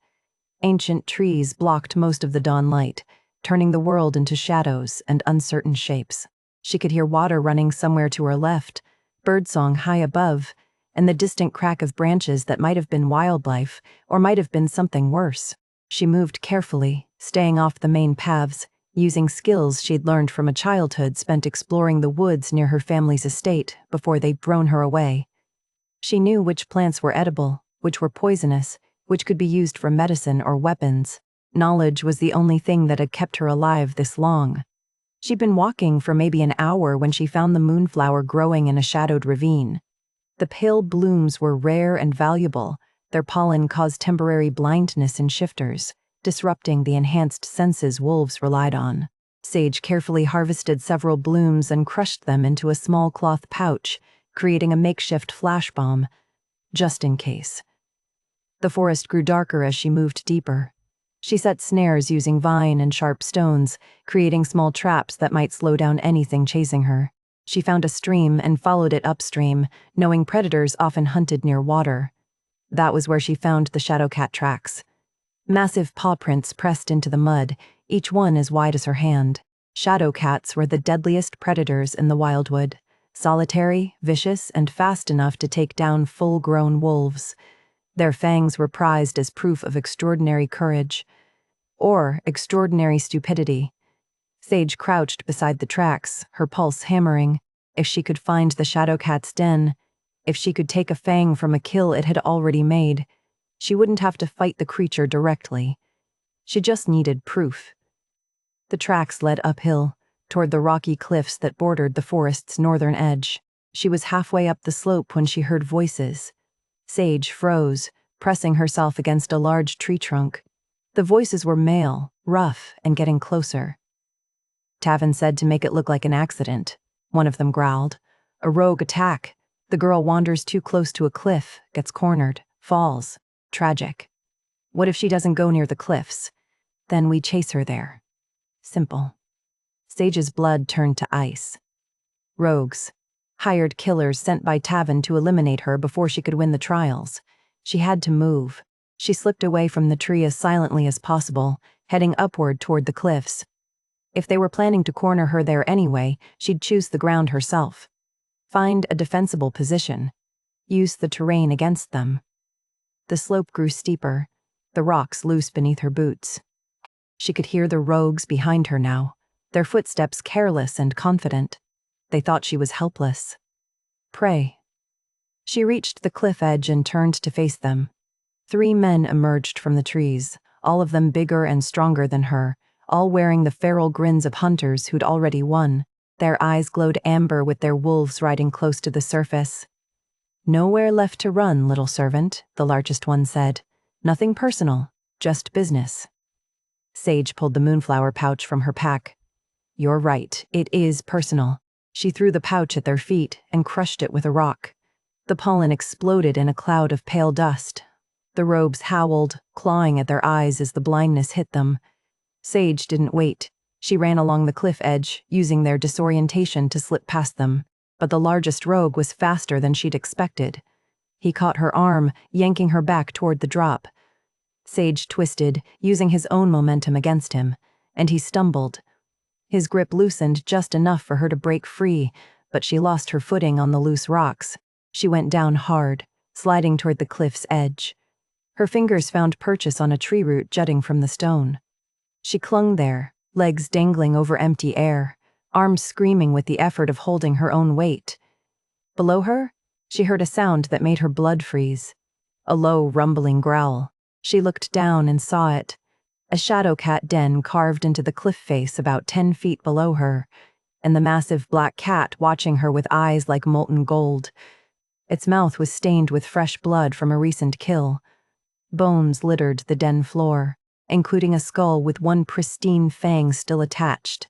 Ancient trees blocked most of the dawn light, turning the world into shadows and uncertain shapes. She could hear water running somewhere to her left, birdsong high above, and the distant crack of branches that might have been wildlife or might have been something worse. She moved carefully, staying off the main paths, using skills she'd learned from a childhood spent exploring the woods near her family's estate before they'd thrown her away. She knew which plants were edible, which were poisonous, which could be used for medicine or weapons. Knowledge was the only thing that had kept her alive this long. She'd been walking for maybe an hour when she found the moonflower growing in a shadowed ravine. The pale blooms were rare and valuable. Their pollen caused temporary blindness in shifters, disrupting the enhanced senses wolves relied on. Sage carefully harvested several blooms and crushed them into a small cloth pouch, creating a makeshift flash bomb, just in case. The forest grew darker as she moved deeper. She set snares using vine and sharp stones, creating small traps that might slow down anything chasing her. She found a stream and followed it upstream, knowing predators often hunted near water. That was where she found the shadow cat tracks. Massive paw prints pressed into the mud, each one as wide as her hand. Shadow cats were the deadliest predators in the wildwood, solitary, vicious, and fast enough to take down full-grown wolves. Their fangs were prized as proof of extraordinary courage, or extraordinary stupidity. Sage crouched beside the tracks, her pulse hammering. If she could find the shadow cat's den, if she could take a fang from a kill it had already made, she wouldn't have to fight the creature directly. She just needed proof. The tracks led uphill, toward the rocky cliffs that bordered the forest's northern edge. She was halfway up the slope when she heard voices. Sage froze, pressing herself against a large tree trunk. The voices were male, rough, and getting closer. Tavin said to make it look like an accident. One of them growled. A rogue attack. The girl wanders too close to a cliff, gets cornered, falls. Tragic. What if she doesn't go near the cliffs? Then we chase her there. Simple. Sage's blood turned to ice. Rogues. Hired killers sent by Tavin to eliminate her before she could win the trials. She had to move. She slipped away from the tree as silently as possible, heading upward toward the cliffs. If they were planning to corner her there anyway, she'd choose the ground herself. Find a defensible position. Use the terrain against them. The slope grew steeper, the rocks loose beneath her boots. She could hear the rogues behind her now, their footsteps careless and confident. They thought she was helpless. Prey. She reached the cliff edge and turned to face them. 3 men emerged from the trees, all of them bigger and stronger than her, all wearing the feral grins of hunters who'd already won. Their eyes glowed amber with their wolves riding close to the surface. "Nowhere left to run, little servant," the largest one said. "Nothing personal, just business." Sage pulled the moonflower pouch from her pack. "You're right, it is personal." She threw the pouch at their feet and crushed it with a rock. The pollen exploded in a cloud of pale dust. The rogues howled, clawing at their eyes as the blindness hit them. Sage didn't wait. She ran along the cliff edge, using their disorientation to slip past them. But the largest rogue was faster than she'd expected. He caught her arm, yanking her back toward the drop. Sage twisted, using his own momentum against him, and he stumbled. His grip loosened just enough for her to break free, but she lost her footing on the loose rocks. She went down hard, sliding toward the cliff's edge. Her fingers found purchase on a tree root jutting from the stone. She clung there, legs dangling over empty air, arms screaming with the effort of holding her own weight. Below her, she heard a sound that made her blood freeze. A low, rumbling growl. She looked down and saw it. A shadow cat den carved into the cliff face about 10 feet below her, and the massive black cat watching her with eyes like molten gold. Its mouth was stained with fresh blood from a recent kill. Bones littered the den floor, including a skull with one pristine fang still attached.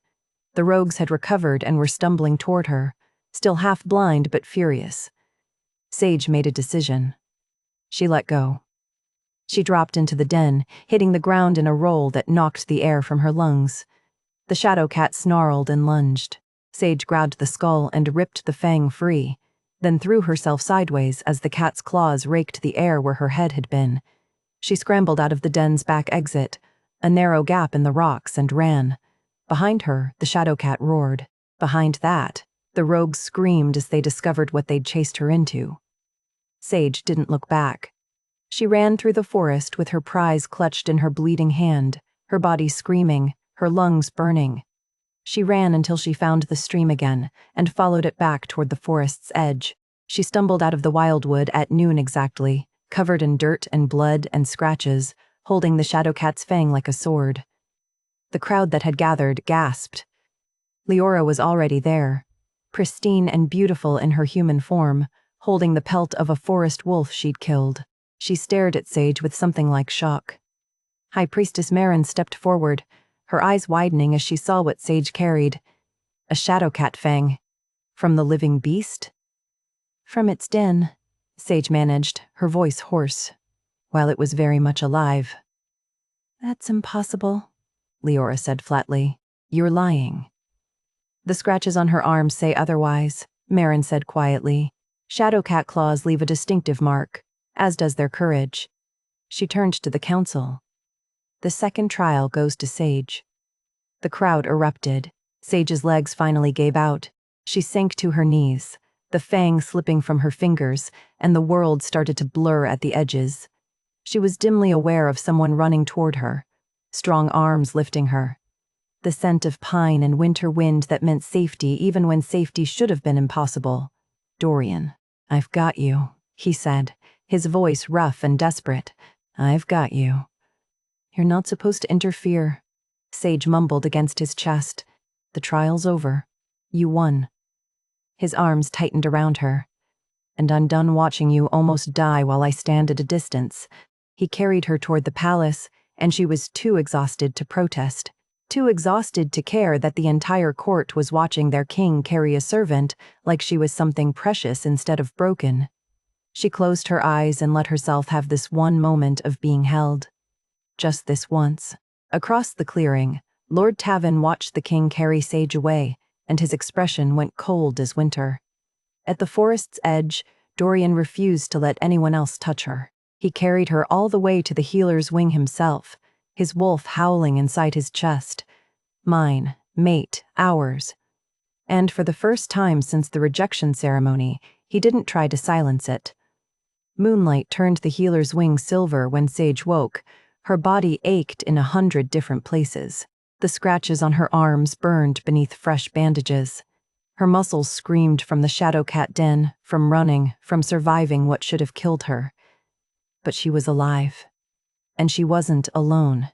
The rogues had recovered and were stumbling toward her, still half blind but furious. Sage made a decision. She let go. She dropped into the den, hitting the ground in a roll that knocked the air from her lungs. The shadow cat snarled and lunged. Sage grabbed the skull and ripped the fang free, then threw herself sideways as the cat's claws raked the air where her head had been. She scrambled out of the den's back exit, a narrow gap in the rocks, and ran. Behind her, the shadow cat roared. Behind that, the rogues screamed as they discovered what they'd chased her into. Sage didn't look back. She ran through the forest with her prize clutched in her bleeding hand, her body screaming, her lungs burning. She ran until she found the stream again and followed it back toward the forest's edge. She stumbled out of the wildwood at noon exactly, covered in dirt and blood and scratches, holding the shadow cat's fang like a sword. The crowd that had gathered gasped. Leora was already there, pristine and beautiful in her human form, holding the pelt of a forest wolf she'd killed. She stared at Sage with something like shock. High Priestess Marin stepped forward, her eyes widening as she saw what Sage carried. A shadow cat fang. From the living beast? From its den, Sage managed, her voice hoarse, while it was very much alive. That's impossible, Leora said flatly. You're lying. The scratches on her arms say otherwise, Marin said quietly. Shadowcat claws leave a distinctive mark, as does their courage. She turned to the council. The second trial goes to Sage. The crowd erupted. Sage's legs finally gave out. She sank to her knees, the fangs slipping from her fingers, and the world started to blur at the edges. She was dimly aware of someone running toward her, strong arms lifting her. The scent of pine and winter wind that meant safety even when safety should have been impossible. Dorian, I've got you, he said, his voice rough and desperate. I've got you. You're not supposed to interfere, Sage mumbled against his chest. The trial's over. You won. His arms tightened around her. And I'm done watching you almost die while I stand at a distance. He carried her toward the palace, and she was too exhausted to protest, too exhausted to care that the entire court was watching their king carry a servant like she was something precious instead of broken. She closed her eyes and let herself have this one moment of being held. Just this once. Across the clearing, Lord Tavin watched the king carry Sage away, and his expression went cold as winter. At the forest's edge, Dorian refused to let anyone else touch her. He carried her all the way to the healer's wing himself, his wolf howling inside his chest. Mine, mate, ours. And for the first time since the rejection ceremony, he didn't try to silence it. Moonlight turned the healer's wing silver when Sage woke. Her body ached in 100 different places. The scratches on her arms burned beneath fresh bandages. Her muscles screamed from the Shadowcat den, from running, from surviving what should have killed her. But she was alive. And she wasn't alone.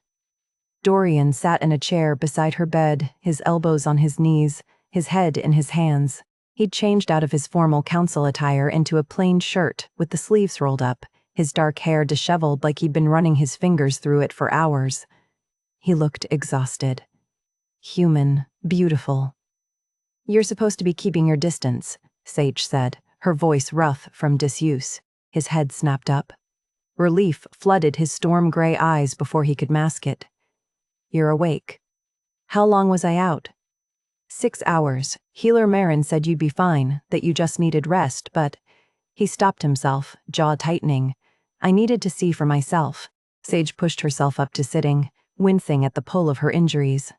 Dorian sat in a chair beside her bed, his elbows on his knees, his head in his hands. He'd changed out of his formal council attire into a plain shirt with the sleeves rolled up, his dark hair disheveled like he'd been running his fingers through it for hours. He looked exhausted. Human, beautiful. You're supposed to be keeping your distance, Sage said, her voice rough from disuse. His head snapped up. Relief flooded his storm-gray eyes before he could mask it. You're awake. How long was I out? 6 hours. Healer Marin said you'd be fine, that you just needed rest, but... He stopped himself, jaw tightening. I needed to see for myself. Sage pushed herself up to sitting, wincing at the pull of her injuries.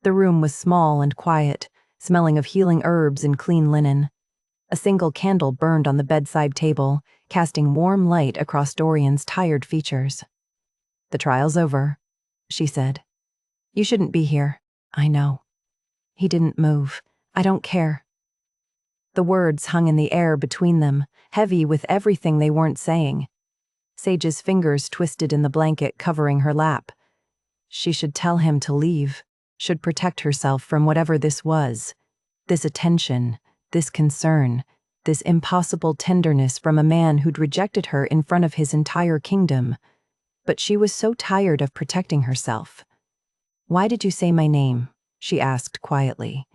The room was small and quiet, smelling of healing herbs and clean linen. A single candle burned on the bedside table, casting warm light across Dorian's tired features. The trial's over, she said. You shouldn't be here. I know. He didn't move. I don't care. The words hung in the air between them, heavy with everything they weren't saying. Sage's fingers twisted in the blanket covering her lap. She should tell him to leave, should protect herself from whatever this was. This attention, this concern, this impossible tenderness from a man who'd rejected her in front of his entire kingdom. But she was so tired of protecting herself. Why did you say my name? She asked quietly.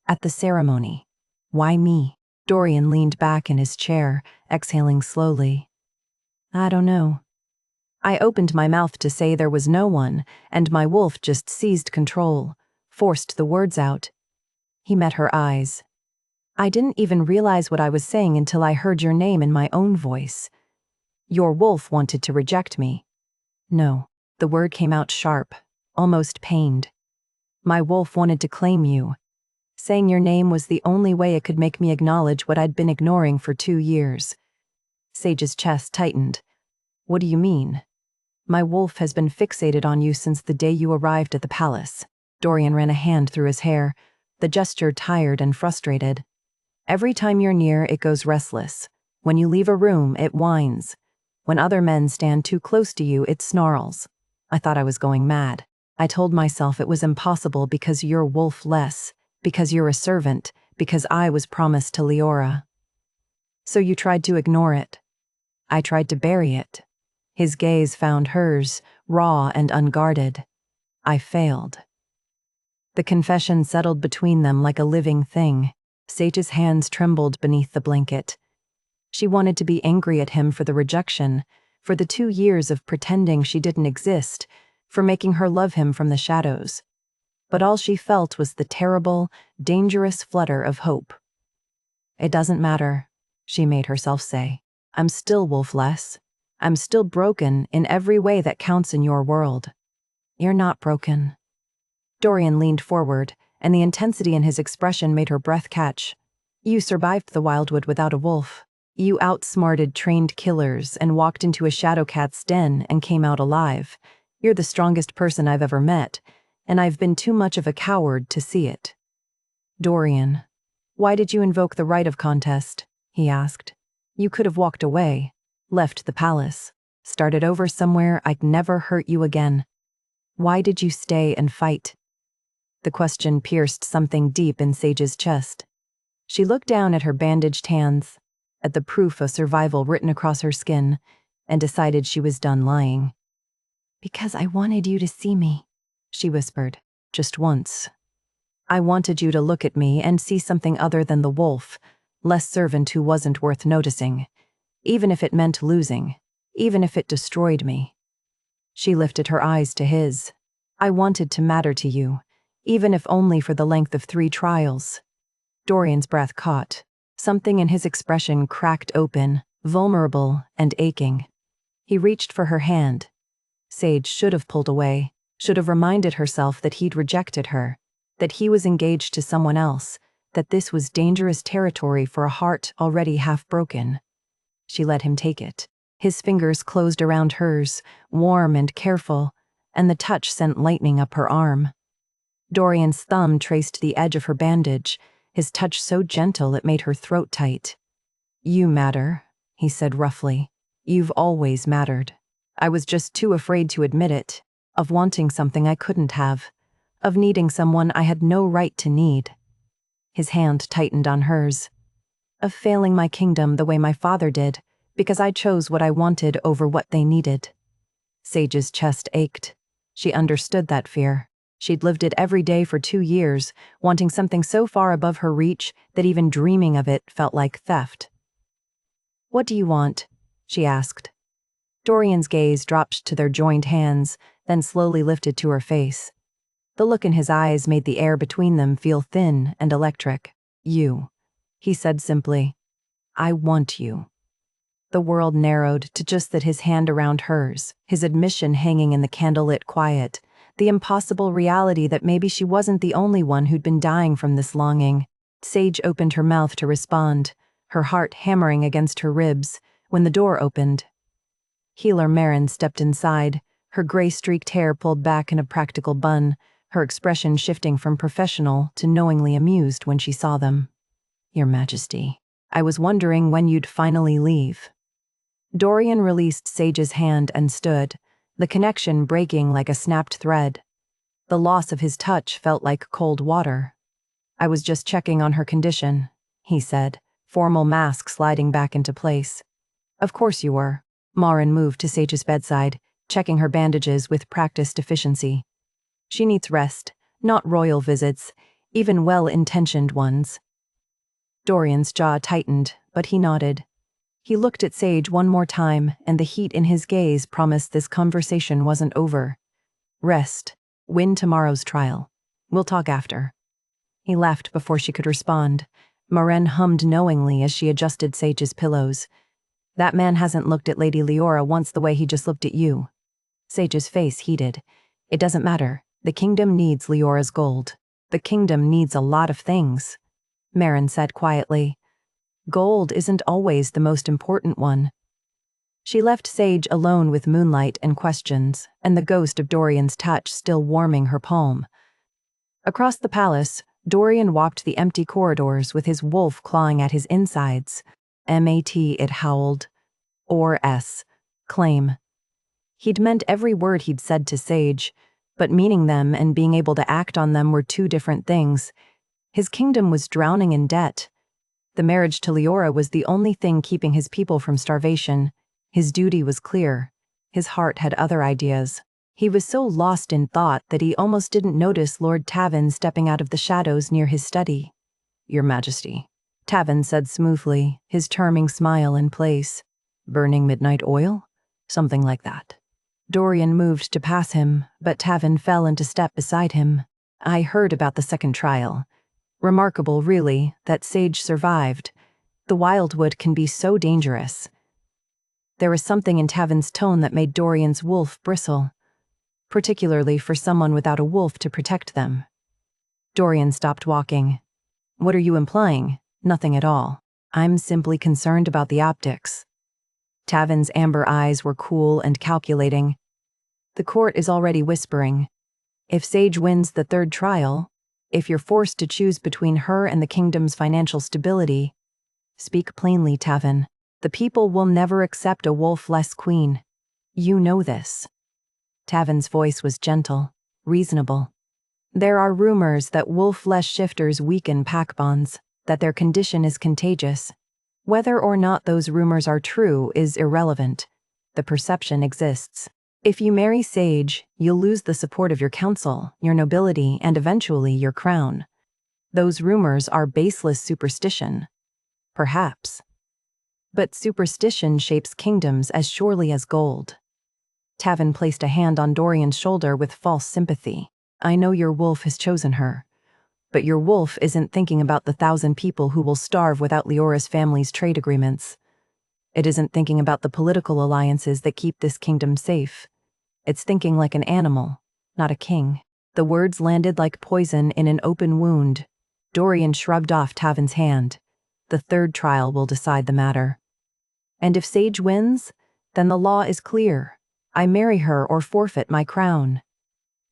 At the ceremony. Why me? Dorian leaned back in his chair, exhaling slowly. I don't know. I opened my mouth to say there was no one, and my wolf just seized control, forced the words out. He met her eyes. I didn't even realize what I was saying until I heard your name in my own voice. Your wolf wanted to reject me. No, the word came out sharp, almost pained. My wolf wanted to claim you. Saying your name was the only way it could make me acknowledge what I'd been ignoring for 2 years. Sage's chest tightened. What do you mean? My wolf has been fixated on you since the day you arrived at the palace. Dorian ran a hand through his hair, the gesture tired and frustrated. Every time you're near, it goes restless. When you leave a room, it whines. When other men stand too close to you, it snarls. I thought I was going mad. I told myself it was impossible because you're wolf-less, because you're a servant, because I was promised to Leora. So you tried to ignore it. I tried to bury it. His gaze found hers, raw and unguarded. I failed. The confession settled between them like a living thing. Sage's hands trembled beneath the blanket. She wanted to be angry at him for the rejection, for the 2 years of pretending she didn't exist, for making her love him from the shadows. But all she felt was the terrible, dangerous flutter of hope. "It doesn't matter," she made herself say. "I'm still wolfless. I'm still broken in every way that counts in your world." "You're not broken." Dorian leaned forward, and the intensity in his expression made her breath catch. "You survived the wildwood without a wolf. You outsmarted trained killers and walked into a shadowcat's den and came out alive. You're the strongest person I've ever met, and I've been too much of a coward to see it." "Dorian, why did you invoke the right of contest?" he asked. "You could have walked away, left the palace, started over somewhere I'd never hurt you again. Why did you stay and fight?" The question pierced something deep in Sage's chest. She looked down at her bandaged hands, at the proof of survival written across her skin, and decided she was done lying. "Because I wanted you to see me," she whispered, "just once. I wanted you to look at me and see something other than the wolf, less servant who wasn't worth noticing, even if it meant losing, even if it destroyed me." She lifted her eyes to his. "I wanted to matter to you, even if only for the length of 3 trials." Dorian's breath caught. Something in his expression cracked open, vulnerable and aching. He reached for her hand. Sage should have pulled away, should have reminded herself that he'd rejected her, that he was engaged to someone else, that this was dangerous territory for a heart already half broken. She let him take it. His fingers closed around hers, warm and careful, and the touch sent lightning up her arm. Dorian's thumb traced the edge of her bandage, his touch so gentle it made her throat tight. "You matter," he said roughly. "You've always mattered. I was just too afraid to admit it, of wanting something I couldn't have, of needing someone I had no right to need." His hand tightened on hers. "Of failing my kingdom the way my father did, because I chose what I wanted over what they needed." Sage's chest ached. She understood that fear. She'd lived it every day for 2 years, wanting something so far above her reach that even dreaming of it felt like theft. "What do you want?" she asked. Dorian's gaze dropped to their joined hands, then slowly lifted to her face. The look in his eyes made the air between them feel thin and electric. "You," he said simply. "I want you." The world narrowed to just that, his hand around hers, his admission hanging in the candlelit quiet, the impossible reality that maybe she wasn't the only one who'd been dying from this longing. Sage opened her mouth to respond, her heart hammering against her ribs, when the door opened. Healer Marin stepped inside, her gray-streaked hair pulled back in a practical bun, her expression shifting from professional to knowingly amused when she saw them. "Your Majesty, I was wondering when you'd finally leave." Dorian released Sage's hand and stood, the connection breaking like a snapped thread. The loss of his touch felt like cold water. "I was just checking on her condition," he said, formal mask sliding back into place. "Of course you were." Marin moved to Sage's bedside, checking her bandages with practiced efficiency. "She needs rest, not royal visits, even well-intentioned ones." Dorian's jaw tightened, but he nodded. He looked at Sage one more time, and the heat in his gaze promised this conversation wasn't over. "Rest. Win tomorrow's trial. We'll talk after." He laughed before she could respond. Marin hummed knowingly as she adjusted Sage's pillows. "That man hasn't looked at Lady Leora once the way he just looked at you." Sage's face heated. "It doesn't matter. The kingdom needs Leora's gold. The kingdom needs a lot of things," Marin said quietly. "Gold isn't always the most important one." She left Sage alone with moonlight and questions, and the ghost of Dorian's touch still warming her palm. Across the palace, Dorian walked the empty corridors with his wolf clawing at his insides. "MAT," it howled. Or S. Claim. He'd meant every word he'd said to Sage, but meaning them and being able to act on them were 2 different things. His kingdom was drowning in debt. The marriage to Leora was the only thing keeping his people from starvation. His duty was clear. His heart had other ideas. He was so lost in thought that he almost didn't notice Lord Tavin stepping out of the shadows near his study. "Your Majesty," Tavin said smoothly, his charming smile in place. "Burning midnight oil? Something like that." Dorian moved to pass him, but Tavin fell into step beside him. I heard about the second trial. Remarkable, really, that Sage survived. The wildwood can be so dangerous. There was something in Tavin's tone that made Dorian's wolf bristle, particularly for someone without a wolf to protect them. Dorian stopped walking. What are you implying? Nothing at all. I'm simply concerned about the optics. Tavin's amber eyes were cool and calculating. The court is already whispering. If Sage wins the third trial, if you're forced to choose between her and the kingdom's financial stability, speak plainly, Tavin. The people will never accept a wolf-less queen. You know this. Tavin's voice was gentle, reasonable. There are rumors that wolf-less shifters weaken pack bonds, that their condition is contagious. Whether or not those rumors are true is irrelevant. The perception exists. If you marry Sage, you'll lose the support of your council, your nobility, and eventually your crown. Those rumors are baseless superstition. Perhaps. But superstition shapes kingdoms as surely as gold. Tavin placed a hand on Dorian's shoulder with false sympathy. I know your wolf has chosen her. But your wolf isn't thinking about the 1,000 people who will starve without Leora's family's trade agreements. It isn't thinking about the political alliances that keep this kingdom safe. It's thinking like an animal, not a king. The words landed like poison in an open wound. Dorian shrugged off Tavin's hand. The third trial will decide the matter. And if Sage wins, then the law is clear. I marry her or forfeit my crown.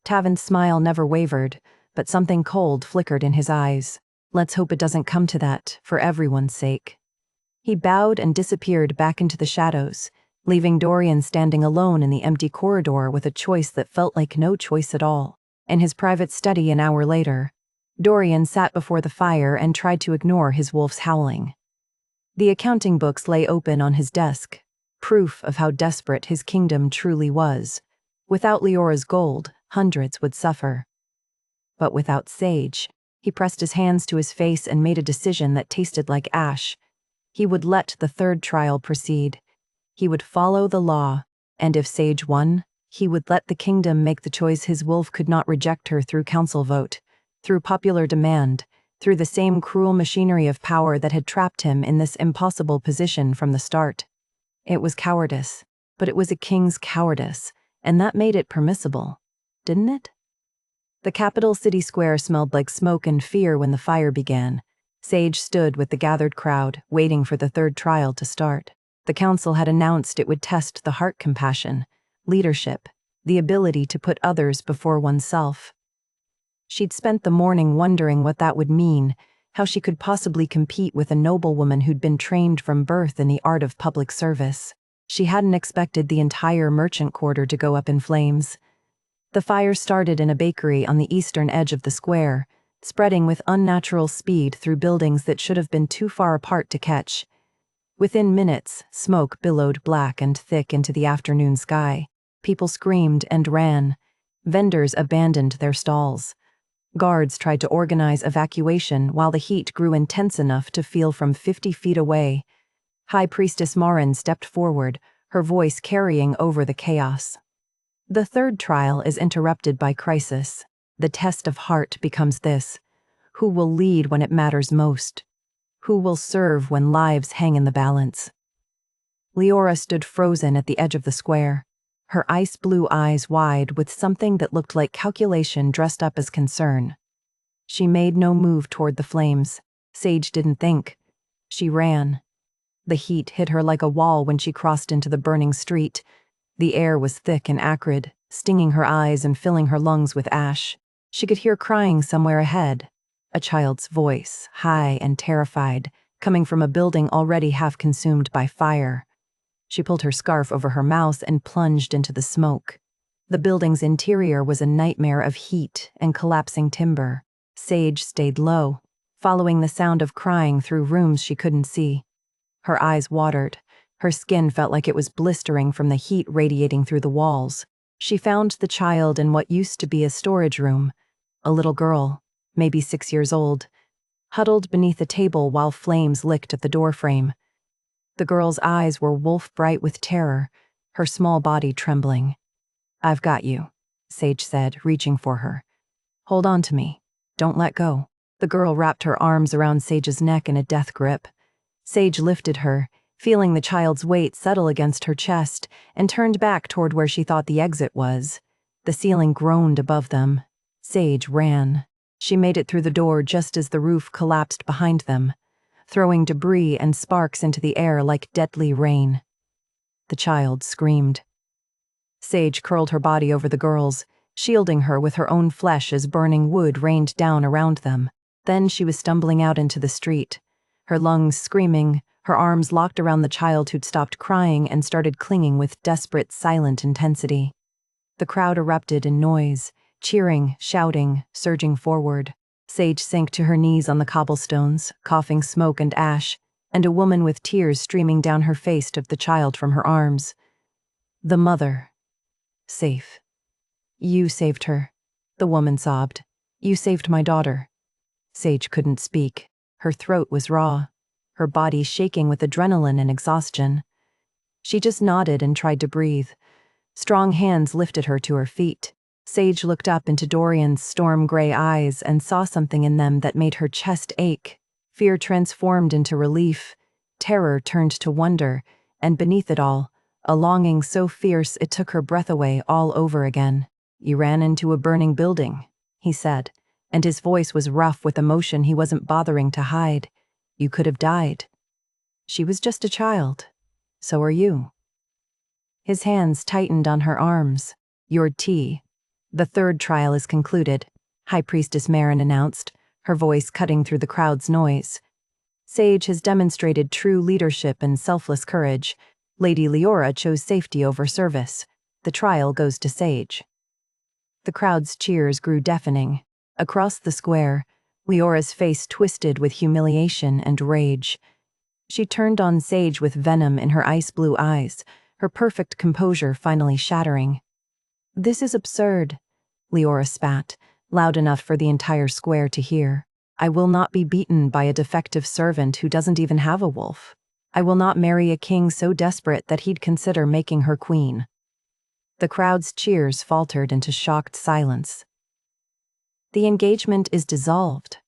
Tavin's smile never wavered, but something cold flickered in his eyes. Let's hope it doesn't come to that, for everyone's sake. He bowed and disappeared back into the shadows, leaving Dorian standing alone in the empty corridor with a choice that felt like no choice at all. In his private study an hour later, Dorian sat before the fire and tried to ignore his wolf's howling. The accounting books lay open on his desk, proof of how desperate his kingdom truly was. Without Leora's gold, hundreds would suffer. But without Sage, he pressed his hands to his face and made a decision that tasted like ash. He would let the third trial proceed. He would follow the law, and if Sage won, he would let the kingdom make the choice his wolf could not reject her through council vote, through popular demand, through the same cruel machinery of power that had trapped him in this impossible position from the start. It was cowardice, but it was a king's cowardice, and that made it permissible, didn't it? The capital city square smelled like smoke and fear when the fire began. Sage stood with the gathered crowd, waiting for the third trial to start. The council had announced it would test the heart compassion, leadership, the ability to put others before oneself. She'd spent the morning wondering what that would mean, how she could possibly compete with a noblewoman who'd been trained from birth in the art of public service. She hadn't expected the entire merchant quarter to go up in flames. The fire started in a bakery on the eastern edge of the square, spreading with unnatural speed through buildings that should have been too far apart to catch. Within minutes, smoke billowed black and thick into the afternoon sky. People screamed and ran. Vendors abandoned their stalls. Guards tried to organize evacuation while the heat grew intense enough to feel from 50 feet away. High Priestess Marin stepped forward, her voice carrying over the chaos. The third trial is interrupted by crisis. The test of heart becomes this: who will lead when it matters most? Who will serve when lives hang in the balance? Leora stood frozen at the edge of the square, her ice-blue eyes wide with something that looked like calculation dressed up as concern. She made no move toward the flames. Sage didn't think. She ran. The heat hit her like a wall when she crossed into the burning street. The air was thick and acrid, stinging her eyes and filling her lungs with ash. She could hear crying somewhere ahead, a child's voice, high and terrified, coming from a building already half consumed by fire. She pulled her scarf over her mouth and plunged into the smoke. The building's interior was a nightmare of heat and collapsing timber. Sage stayed low, following the sound of crying through rooms she couldn't see. Her eyes watered. Her skin felt like it was blistering from the heat radiating through the walls. She found the child in what used to be a storage room, a little girl, maybe 6 years old, huddled beneath a table while flames licked at the doorframe. The girl's eyes were wolf-bright with terror, her small body trembling. I've got you, Sage said, reaching for her. Hold on to me. Don't let go. The girl wrapped her arms around Sage's neck in a death grip. Sage lifted her, feeling the child's weight settle against her chest, and turned back toward where she thought the exit was. The ceiling groaned above them. Sage ran. She made it through the door just as the roof collapsed behind them, throwing debris and sparks into the air like deadly rain. The child screamed. Sage curled her body over the girl's, shielding her with her own flesh as burning wood rained down around them. Then she was stumbling out into the street, her lungs screaming, her arms locked around the child who'd stopped crying and started clinging with desperate, silent intensity. The crowd erupted in noise, cheering, shouting, surging forward. Sage sank to her knees on the cobblestones, coughing smoke and ash, and a woman with tears streaming down her face took the child from her arms. The mother. Safe. You saved her, the woman sobbed. You saved my daughter. Sage couldn't speak. Her throat was raw, her body shaking with adrenaline and exhaustion. She just nodded and tried to breathe. Strong hands lifted her to her feet. Sage looked up into Dorian's storm-gray eyes and saw something in them that made her chest ache. Fear transformed into relief. Terror turned to wonder, and beneath it all, a longing so fierce it took her breath away all over again. You ran into a burning building, he said, and his voice was rough with emotion he wasn't bothering to hide. You could have died. She was just a child. So are you. His hands tightened on her arms. Your tea. The third trial is concluded, High Priestess Marin announced, her voice cutting through the crowd's noise. Sage has demonstrated true leadership and selfless courage. Lady Leora chose safety over service. The trial goes to Sage. The crowd's cheers grew deafening. Across the square, Leora's face twisted with humiliation and rage. She turned on Sage with venom in her ice-blue eyes, her perfect composure finally shattering. This is absurd, Leora spat, loud enough for the entire square to hear. I will not be beaten by a defective servant who doesn't even have a wolf. I will not marry a king so desperate that he'd consider making her queen. The crowd's cheers faltered into shocked silence. The engagement is dissolved,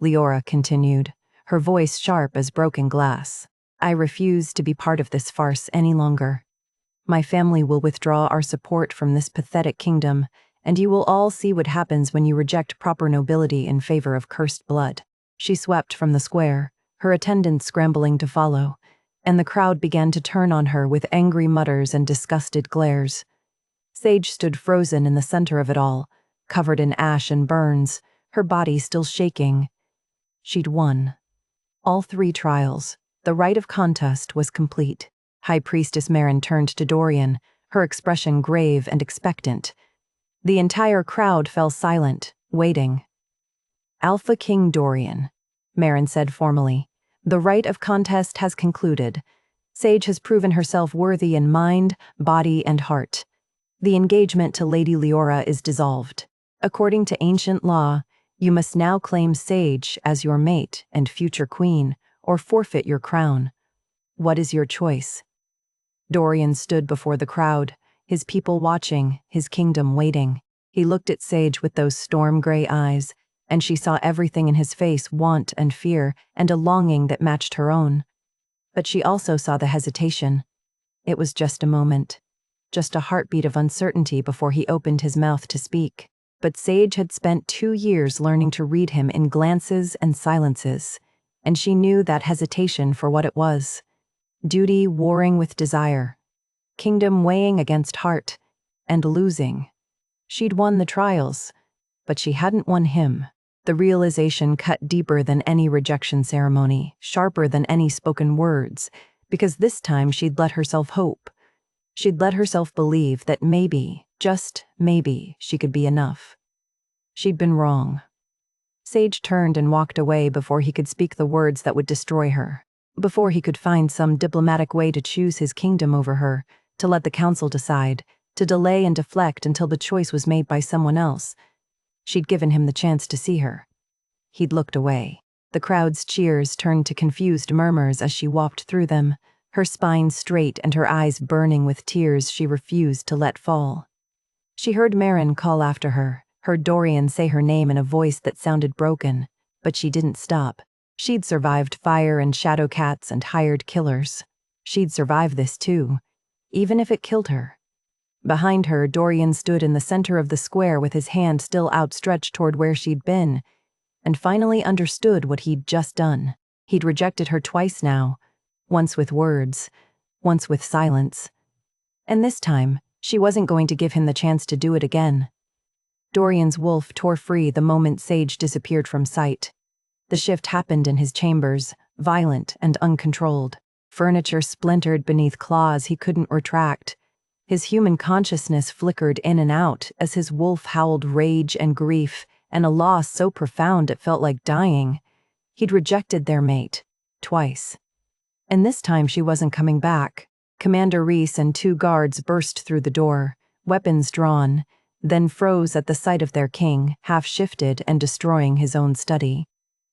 Leora continued, her voice sharp as broken glass. I refuse to be part of this farce any longer. My family will withdraw our support from this pathetic kingdom, and you will all see what happens when you reject proper nobility in favor of cursed blood. She swept from the square, her attendants scrambling to follow, and the crowd began to turn on her with angry mutters and disgusted glares. Sage stood frozen in the center of it all, covered in ash and burns, her body still shaking. She'd won. All 3 trials. The rite of contest was complete. High Priestess Marin turned to Dorian, her expression grave and expectant. The entire crowd fell silent, waiting. Alpha King Dorian, Marin said formally. The rite of contest has concluded. Sage has proven herself worthy in mind, body, and heart. The engagement to Lady Leora is dissolved. According to ancient law, you must now claim Sage as your mate and future queen, or forfeit your crown. What is your choice? Dorian stood before the crowd, his people watching, his kingdom waiting. He looked at Sage with those storm-gray eyes, and she saw everything in his face, want and fear, and a longing that matched her own. But she also saw the hesitation. It was just a moment, just a heartbeat of uncertainty before he opened his mouth to speak. But Sage had spent 2 years learning to read him in glances and silences, and she knew that hesitation for what it was. Duty warring with desire, kingdom weighing against heart, and losing. She'd won the trials, but she hadn't won him. The realization cut deeper than any rejection ceremony, sharper than any spoken words, because this time she'd let herself hope. She'd let herself believe that maybe, just maybe, she could be enough. She'd been wrong. Sage turned and walked away before he could speak the words that would destroy her, before he could find some diplomatic way to choose his kingdom over her, to let the council decide, to delay and deflect until the choice was made by someone else. She'd given him the chance to see her. He'd looked away. The crowd's cheers turned to confused murmurs as she walked through them, her spine straight and her eyes burning with tears she refused to let fall. She heard Marin call after her, heard Dorian say her name in a voice that sounded broken, but she didn't stop. She'd survived fire and shadow cats and hired killers. She'd survive this too, even if it killed her. Behind her, Dorian stood in the center of the square with his hand still outstretched toward where she'd been, and finally understood what he'd just done. He'd rejected her twice now, once with words, once with silence. And this time, she wasn't going to give him the chance to do it again. Dorian's wolf tore free the moment Sage disappeared from sight. The shift happened in his chambers, violent and uncontrolled. Furniture splintered beneath claws he couldn't retract. His human consciousness flickered in and out as his wolf howled rage and grief, and a loss so profound it felt like dying. He'd rejected their mate, twice. And this time she wasn't coming back. Commander Reese and 2 guards burst through the door, weapons drawn, then froze at the sight of their king, half-shifted and destroying his own study.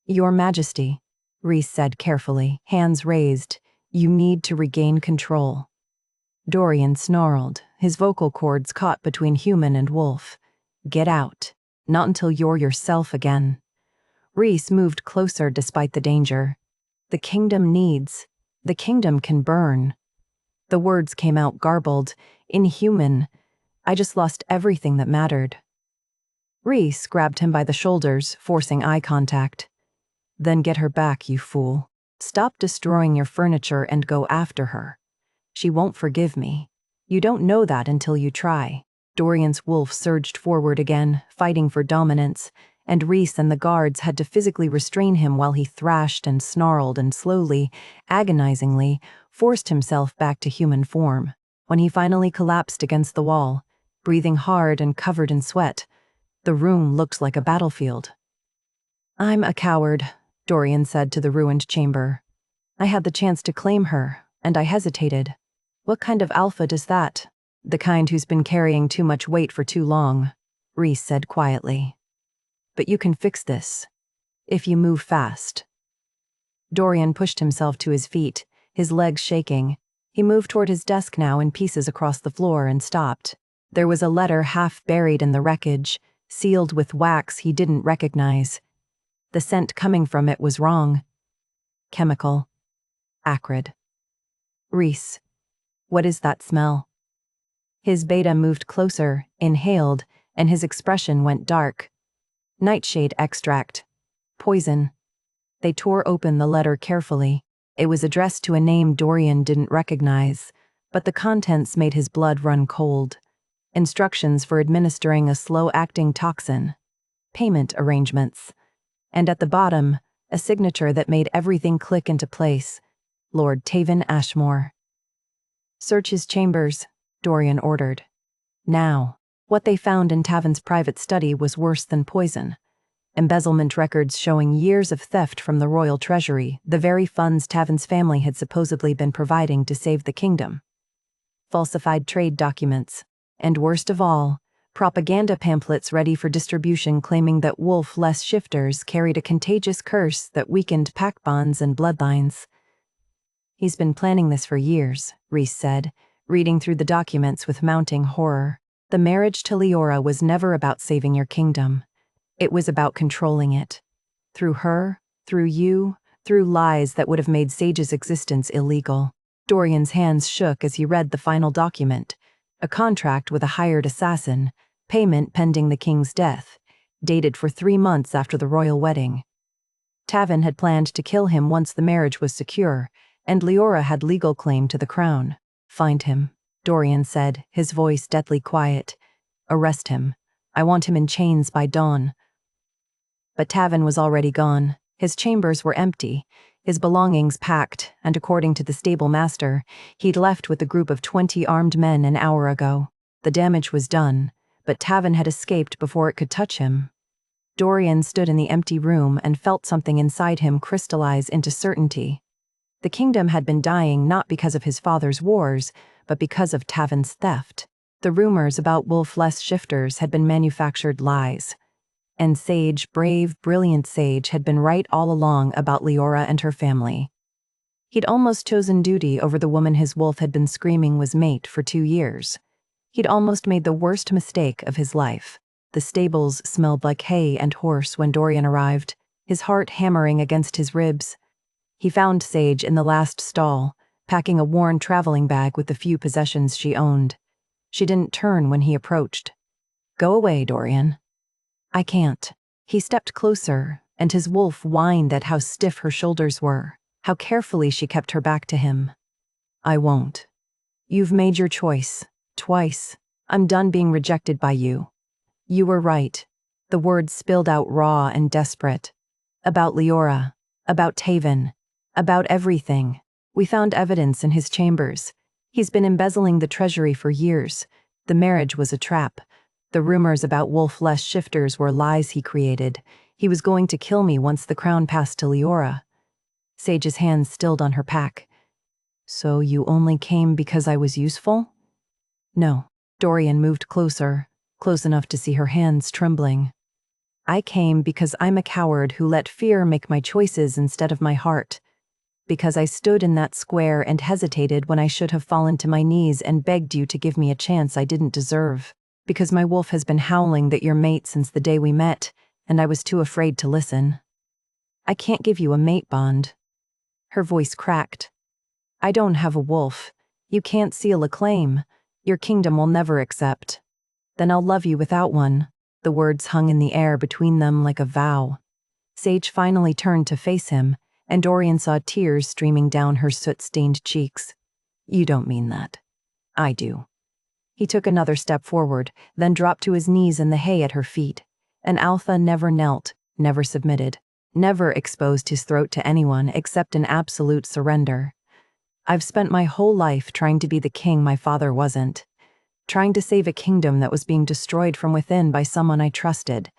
"Your Majesty," Reese said carefully, hands raised, "you need to regain control." Dorian snarled, his vocal cords caught between human and wolf. "Get out. Not until you're yourself again." Reese moved closer despite the danger. "The kingdom can burn." The words came out garbled, inhuman. "I just lost everything that mattered." Reese grabbed him by the shoulders, forcing eye contact. "Then get her back, you fool. Stop destroying your furniture and go after her. She won't forgive me. You don't know that until you try." Dorian's wolf surged forward again, fighting for dominance, and Reese and the guards had to physically restrain him while he thrashed and snarled and slowly, agonizingly, forced himself back to human form. When he finally collapsed against the wall, breathing hard and covered in sweat, the room looked like a battlefield. "I'm a coward," Dorian said to the ruined chamber. "I had the chance to claim her, and I hesitated. What kind of alpha does that?" "The kind who's been carrying too much weight for too long," Reese said quietly. "But you can fix this, if you move fast." Dorian pushed himself to his feet, his legs shaking. He moved toward his desk now in pieces across the floor and stopped. There was a letter half buried in the wreckage, sealed with wax he didn't recognize. The scent coming from it was wrong. Chemical. Acrid. "Reese, what is that smell?" His beta moved closer, inhaled, and his expression went dark. "Nightshade extract. Poison." They tore open the letter carefully. It was addressed to a name Dorian didn't recognize, but the contents made his blood run cold. Instructions for administering a slow-acting toxin. Payment arrangements. And at the bottom, a signature that made everything click into place. Lord Taven Ashmore. "Search his chambers," Dorian ordered. Now, what they found in Taven's private study was worse than poison. Embezzlement records showing years of theft from the royal treasury, the very funds Taven's family had supposedly been providing to save the kingdom. Falsified trade documents. And worst of all, propaganda pamphlets ready for distribution claiming that wolf-less shifters carried a contagious curse that weakened pack bonds and bloodlines. "He's been planning this for years," Reese said, reading through the documents with mounting horror. "The marriage to Leora was never about saving your kingdom. It was about controlling it. Through her, through you, through lies that would have made Sage's existence illegal." Dorian's hands shook as he read the final document, a contract with a hired assassin, payment pending the king's death, dated for 3 months after the royal wedding. Taven had planned to kill him once the marriage was secure, and Leora had legal claim to the crown. "Find him," Dorian said, his voice deathly quiet. "Arrest him. I want him in chains by dawn." But Taven was already gone. His chambers were empty, his belongings packed, and according to the stable master, he'd left with a group of 20 armed men an hour ago. The damage was done, but Taven had escaped before it could touch him. Dorian stood in the empty room and felt something inside him crystallize into certainty. The kingdom had been dying not because of his father's wars, but because of Taven's theft. The rumors about wolf-less shifters had been manufactured lies. And Sage, brave, brilliant Sage, had been right all along about Leora and her family. He'd almost chosen duty over the woman his wolf had been screaming was mate for 2 years. He'd almost made the worst mistake of his life. The stables smelled like hay and horse when Dorian arrived, his heart hammering against his ribs. He found Sage in the last stall, packing a worn traveling bag with the few possessions she owned. She didn't turn when he approached. "Go away, Dorian." "I can't." He stepped closer, and his wolf whined at how stiff her shoulders were, how carefully she kept her back to him. "I won't. You've made your choice. Twice. I'm done being rejected by you." "You were right." The words spilled out raw and desperate. "About Leora. About Taven. About everything. We found evidence in his chambers. He's been embezzling the treasury for years. The marriage was a trap. The rumors about wolf-less shifters were lies he created. He was going to kill me once the crown passed to Leora." Sage's hands stilled on her pack. "So you only came because I was useful?" "No." Dorian moved closer, close enough to see her hands trembling. "I came because I'm a coward who let fear make my choices instead of my heart. Because I stood in that square and hesitated when I should have fallen to my knees and begged you to give me a chance I didn't deserve. Because my wolf has been howling that you're mate since the day we met, and I was too afraid to listen. I can't give you a mate bond." Her voice cracked. "I don't have a wolf. You can't seal a claim. Your kingdom will never accept. Then I'll love you without one." The words hung in the air between them like a vow. Sage finally turned to face him, and Dorian saw tears streaming down her soot-stained cheeks. "You don't mean that." "I do." He took another step forward, then dropped to his knees in the hay at her feet. An alpha never knelt, never submitted, never exposed his throat to anyone except in absolute surrender. "I've spent my whole life trying to be the king my father wasn't. Trying to save a kingdom that was being destroyed from within by someone I trusted.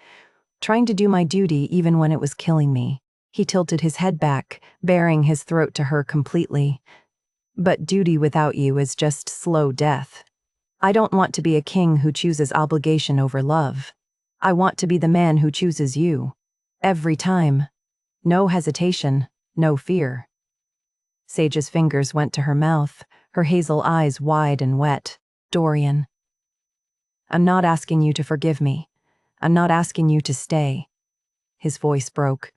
Trying to do my duty even when it was killing me." He tilted his head back, baring his throat to her completely. "But duty without you is just slow death. I don't want to be a king who chooses obligation over love. I want to be the man who chooses you. Every time. No hesitation, no fear." Sage's fingers went to her mouth, her hazel eyes wide and wet. "Dorian, I'm not asking you to forgive me. I'm not asking you to stay." His voice broke.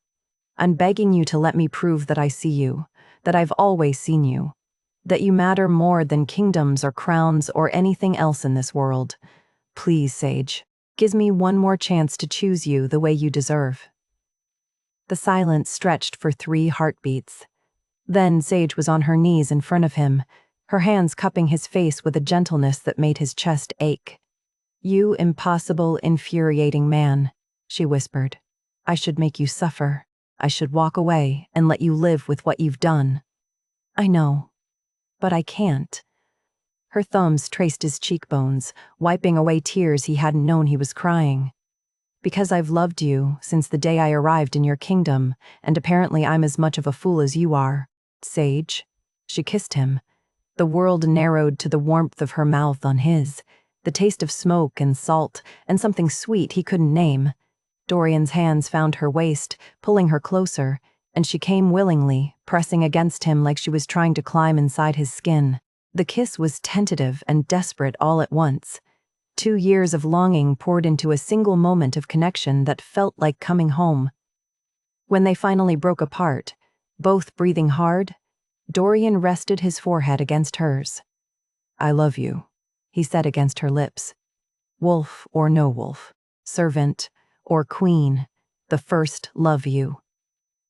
"I'm begging you to let me prove that I see you, that I've always seen you, that you matter more than kingdoms or crowns or anything else in this world. Please, Sage, give me one more chance to choose you the way you deserve." The silence stretched for 3 heartbeats. Then Sage was on her knees in front of him, her hands cupping his face with a gentleness that made his chest ache. "You impossible, infuriating man," she whispered. "I should make you suffer. I should walk away and let you live with what you've done." "I know, but I can't." Her thumbs traced his cheekbones, wiping away tears he hadn't known he was crying. "Because I've loved you since the day I arrived in your kingdom, and apparently I'm as much of a fool as you are, Sage." She kissed him. The world narrowed to the warmth of her mouth on his, the taste of smoke and salt, and something sweet he couldn't name. Dorian's hands found her waist, pulling her closer, and she came willingly, pressing against him like she was trying to climb inside his skin. The kiss was tentative and desperate all at once. 2 years of longing poured into a single moment of connection that felt like coming home. When they finally broke apart, both breathing hard, Dorian rested his forehead against hers. "I love you," he said against her lips. "Wolf or no wolf, servant or queen, the first love you.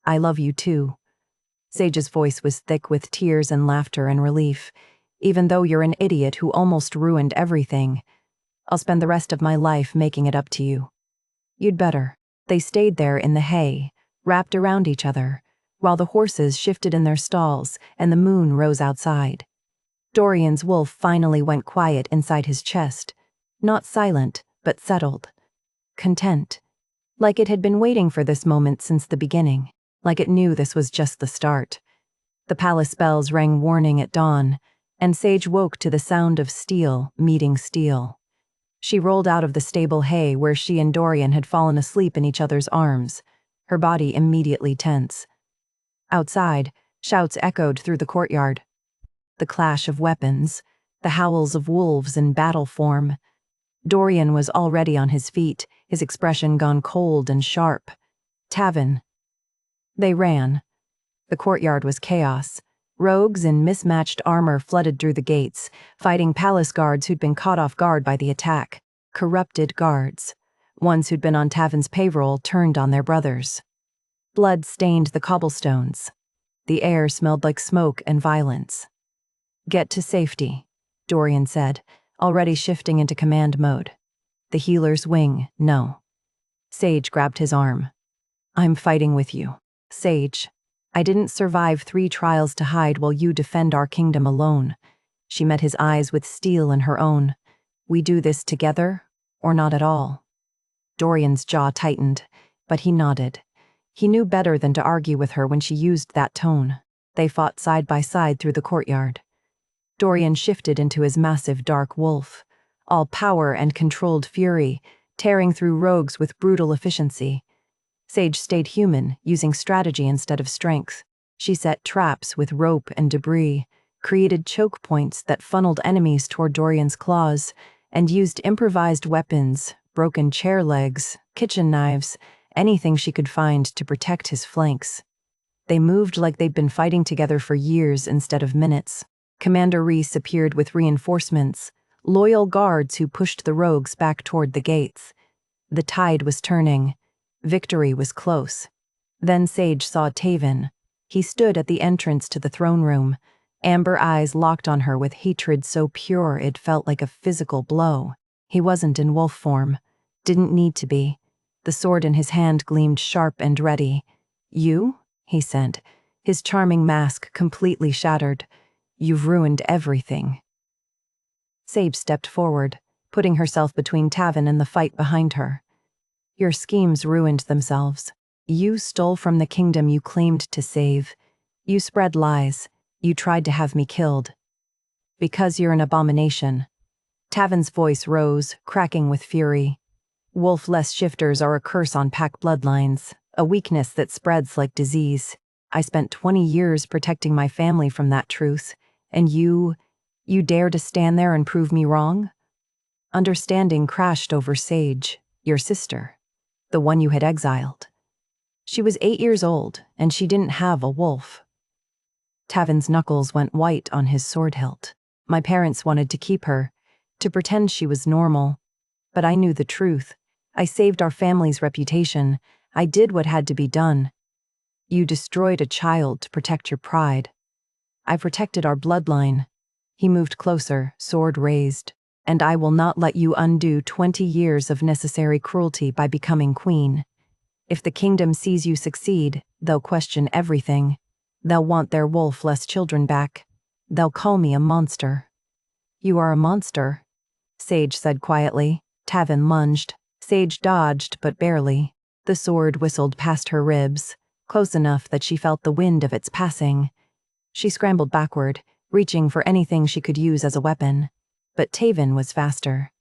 I love you too." Sage's voice was thick with tears and laughter and relief. "Even though you're an idiot who almost ruined everything, I'll spend the rest of my life making it up to you." "You'd better." They stayed there in the hay, wrapped around each other, while the horses shifted in their stalls and the moon rose outside. Dorian's wolf finally went quiet inside his chest, not silent, but settled. Content. Like it had been waiting for this moment since the beginning, like it knew this was just the start. The palace bells rang warning at dawn, and Sage woke to the sound of steel meeting steel. She rolled out of the stable hay where she and Dorian had fallen asleep in each other's arms, her body immediately tense. Outside, shouts echoed through the courtyard. The clash of weapons, the howls of wolves in battle form. Dorian was already on his feet, his expression gone cold and sharp. Tavin. They ran. The courtyard was chaos. Rogues in mismatched armor flooded through the gates, fighting palace guards who'd been caught off guard by the attack. Corrupted guards. Ones who'd been on Tavin's payroll turned on their brothers. Blood stained the cobblestones. The air smelled like smoke and violence. "Get to safety," Dorian said, already shifting into command mode. "The healer's wing, no." Sage grabbed his arm. "I'm fighting with you. Sage, I didn't survive 3 trials to hide while you defend our kingdom alone." She met his eyes with steel in her own. "We do this together, or not at all." Dorian's jaw tightened, but he nodded. He knew better than to argue with her when she used that tone. They fought side by side through the courtyard. Dorian shifted into his massive dark wolf, all power and controlled fury, tearing through rogues with brutal efficiency. Sage stayed human, using strategy instead of strength. She set traps with rope and debris, created choke points that funneled enemies toward Dorian's claws, and used improvised weapons, broken chair legs, kitchen knives, anything she could find to protect his flanks. They moved like they'd been fighting together for years instead of minutes. Commander Reese appeared with reinforcements, loyal guards who pushed the rogues back toward the gates. The tide was turning. Victory was close. Then Sage saw Tavin. He stood at the entrance to the throne room, amber eyes locked on her with hatred so pure it felt like a physical blow. He wasn't in wolf form. Didn't need to be. The sword in his hand gleamed sharp and ready. "You?" he said, his charming mask completely shattered. "You've ruined everything." Sage stepped forward, putting herself between Tavin and the fight behind her. "Your schemes ruined themselves. You stole from the kingdom you claimed to save. You spread lies. You tried to have me killed. Because you're an abomination." Tavin's voice rose, cracking with fury. "Wolf-less shifters are a curse on pack bloodlines, a weakness that spreads like disease. I spent 20 years protecting my family from that truth. And you dare to stand there and prove me wrong?" Understanding crashed over Sage, your sister, the one you had exiled. She was 8 years old, and she didn't have a wolf. Tavin's knuckles went white on his sword hilt. "My parents wanted to keep her, to pretend she was normal. But I knew the truth. I saved our family's reputation. I did what had to be done. You destroyed a child to protect your pride. I protected our bloodline." He moved closer, sword raised. "And I will not let you undo 20 years of necessary cruelty by becoming queen. If the kingdom sees you succeed, they'll question everything. They'll want their wolf-less children back. They'll call me a monster." "You are a monster," Sage said quietly. Tavin lunged. Sage dodged, but barely. The sword whistled past her ribs, close enough that she felt the wind of its passing. She scrambled backward, reaching for anything she could use as a weapon. But Tavin was faster.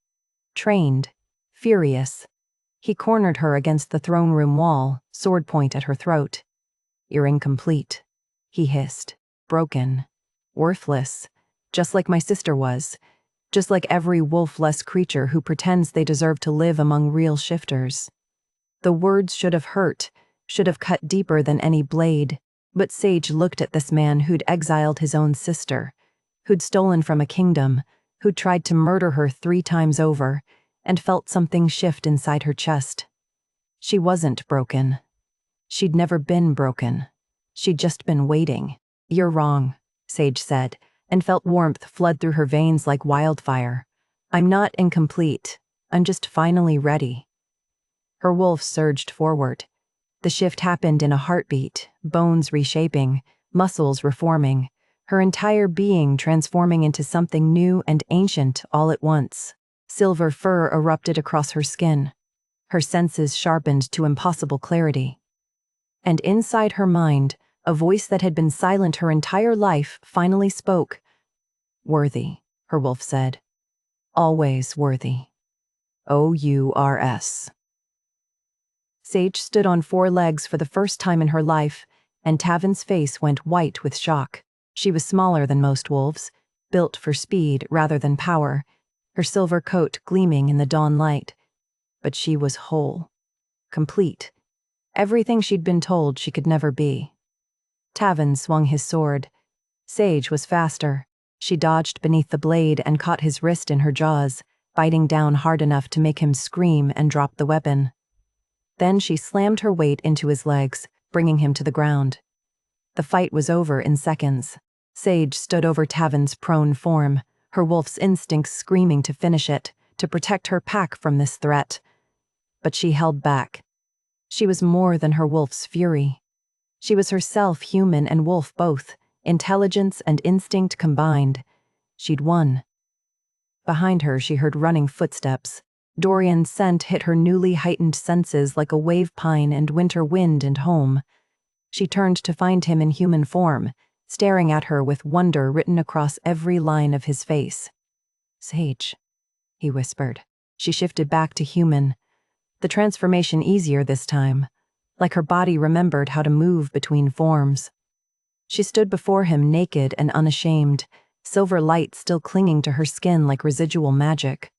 Trained. Furious. He cornered her against the throne room wall, sword point at her throat. "You're incomplete," he hissed. "Broken. Worthless. Just like my sister was. Just like every wolf-less creature who pretends they deserve to live among real shifters." The words should have hurt, should have cut deeper than any blade. But Sage looked at this man who'd exiled his own sister, who'd stolen from a kingdom, who'd tried to murder her 3 times over, and felt something shift inside her chest. She wasn't broken. She'd never been broken. She'd just been waiting. "You're wrong," Sage said, and felt warmth flood through her veins like wildfire. "I'm not incomplete. I'm just finally ready." Her wolf surged forward. The shift happened in a heartbeat, bones reshaping, muscles reforming, her entire being transforming into something new and ancient all at once. Silver fur erupted across her skin. Her senses sharpened to impossible clarity. And inside her mind, a voice that had been silent her entire life finally spoke. "Worthy," her wolf said. "Always worthy. OURS." Sage stood on 4 legs for the first time in her life, and Tavin's face went white with shock. She was smaller than most wolves, built for speed rather than power, her silver coat gleaming in the dawn light. But she was whole, complete, everything she'd been told she could never be. Tavin swung his sword. Sage was faster. She dodged beneath the blade and caught his wrist in her jaws, biting down hard enough to make him scream and drop the weapon. Then she slammed her weight into his legs, bringing him to the ground. The fight was over in seconds. Sage stood over Tavin's prone form, her wolf's instincts screaming to finish it, to protect her pack from this threat. But she held back. She was more than her wolf's fury. She was herself human and wolf both, intelligence and instinct combined. She'd won. Behind her she heard running footsteps. Dorian's scent hit her newly heightened senses like a wave pine and winter wind and home. She turned to find him in human form, staring at her with wonder written across every line of his face. "Sage," he whispered. She shifted back to human. The transformation easier this time, like her body remembered how to move between forms. She stood before him naked and unashamed, silver light still clinging to her skin like residual magic.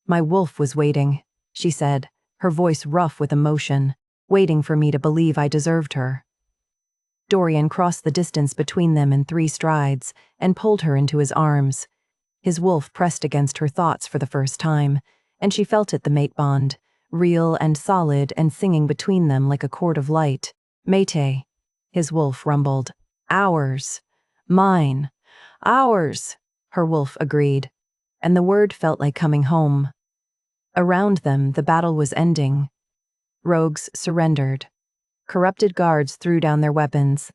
"My wolf was waiting," she said, her voice rough with emotion, waiting for me to believe I deserved her. Dorian crossed the distance between them in 3 strides and pulled her into his arms. His wolf pressed against her thoughts for the first time, and she felt it, the mate bond, real and solid and singing between them like a chord of light. "Mate," his wolf rumbled. "Ours. Mine. Ours," her wolf agreed, and the word felt like coming home. Around them, the battle was ending. Rogues surrendered. Corrupted guards threw down their weapons.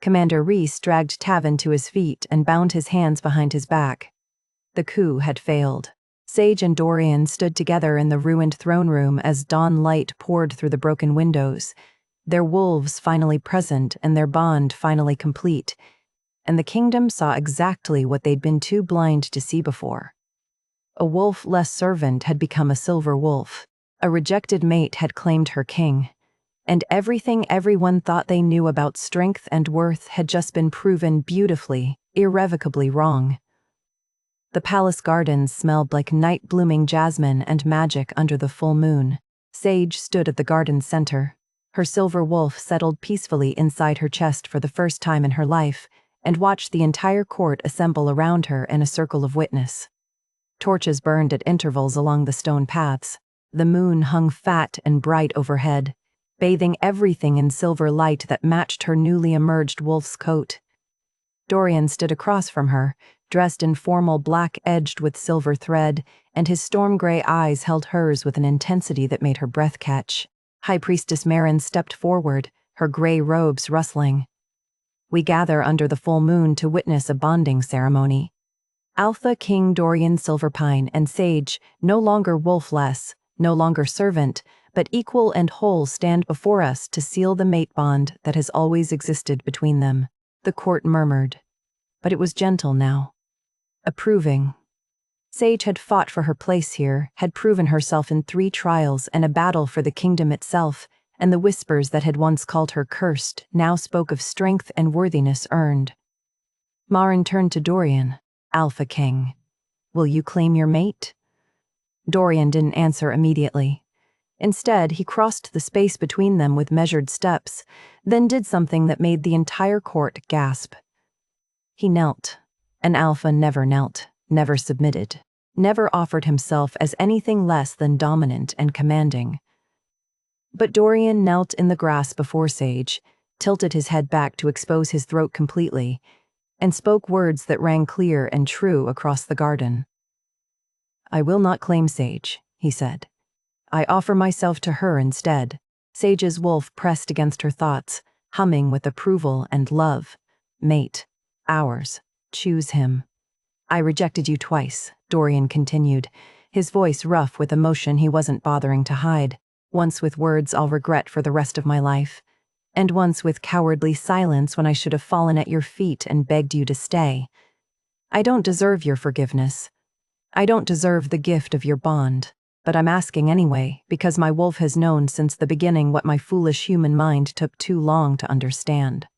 Commander Reese dragged Tavin to his feet and bound his hands behind his back. The coup had failed. Sage and Dorian stood together in the ruined throne room as dawn light poured through the broken windows, their wolves finally present and their bond finally complete, and the kingdom saw exactly what they'd been too blind to see before. A wolf less servant had become a silver wolf. A rejected mate had claimed her king. And everything everyone thought they knew about strength and worth had just been proven beautifully, irrevocably wrong. The palace gardens smelled like night-blooming jasmine and magic under the full moon. Sage stood at the garden's center. Her silver wolf settled peacefully inside her chest for the first time in her life, and watched the entire court assemble around her in a circle of witness. Torches burned at intervals along the stone paths. The moon hung fat and bright overhead, bathing everything in silver light that matched her newly emerged wolf's coat. Dorian stood across from her, dressed in formal black edged with silver thread, and his storm-gray eyes held hers with an intensity that made her breath catch. High Priestess Marin stepped forward, her gray robes rustling. "We gather under the full moon to witness a bonding ceremony. Alpha King Dorian Silverpine and Sage, no longer wolf-less, no longer servant, but equal and whole, stand before us to seal the mate bond that has always existed between them." The court murmured, but it was gentle now. Approving. Sage had fought for her place here, had proven herself in 3 trials and a battle for the kingdom itself, and the whispers that had once called her cursed now spoke of strength and worthiness earned. Marin turned to Dorian. "Alpha King, will you claim your mate?" Dorian didn't answer immediately. Instead, he crossed the space between them with measured steps, then did something that made the entire court gasp. He knelt. An alpha never knelt, never submitted, never offered himself as anything less than dominant and commanding. But Dorian knelt in the grass before Sage, tilted his head back to expose his throat completely, and spoke words that rang clear and true across the garden. "I will not claim Sage," he said. "I offer myself to her instead." Sage's wolf pressed against her thoughts, humming with approval and love. "Mate. Ours. Choose him." "I rejected you twice," Dorian continued, his voice rough with emotion he wasn't bothering to hide. "Once with words I'll regret for the rest of my life, and once with cowardly silence when I should have fallen at your feet and begged you to stay. I don't deserve your forgiveness. I don't deserve the gift of your bond. But I'm asking anyway, because my wolf has known since the beginning what my foolish human mind took too long to understand."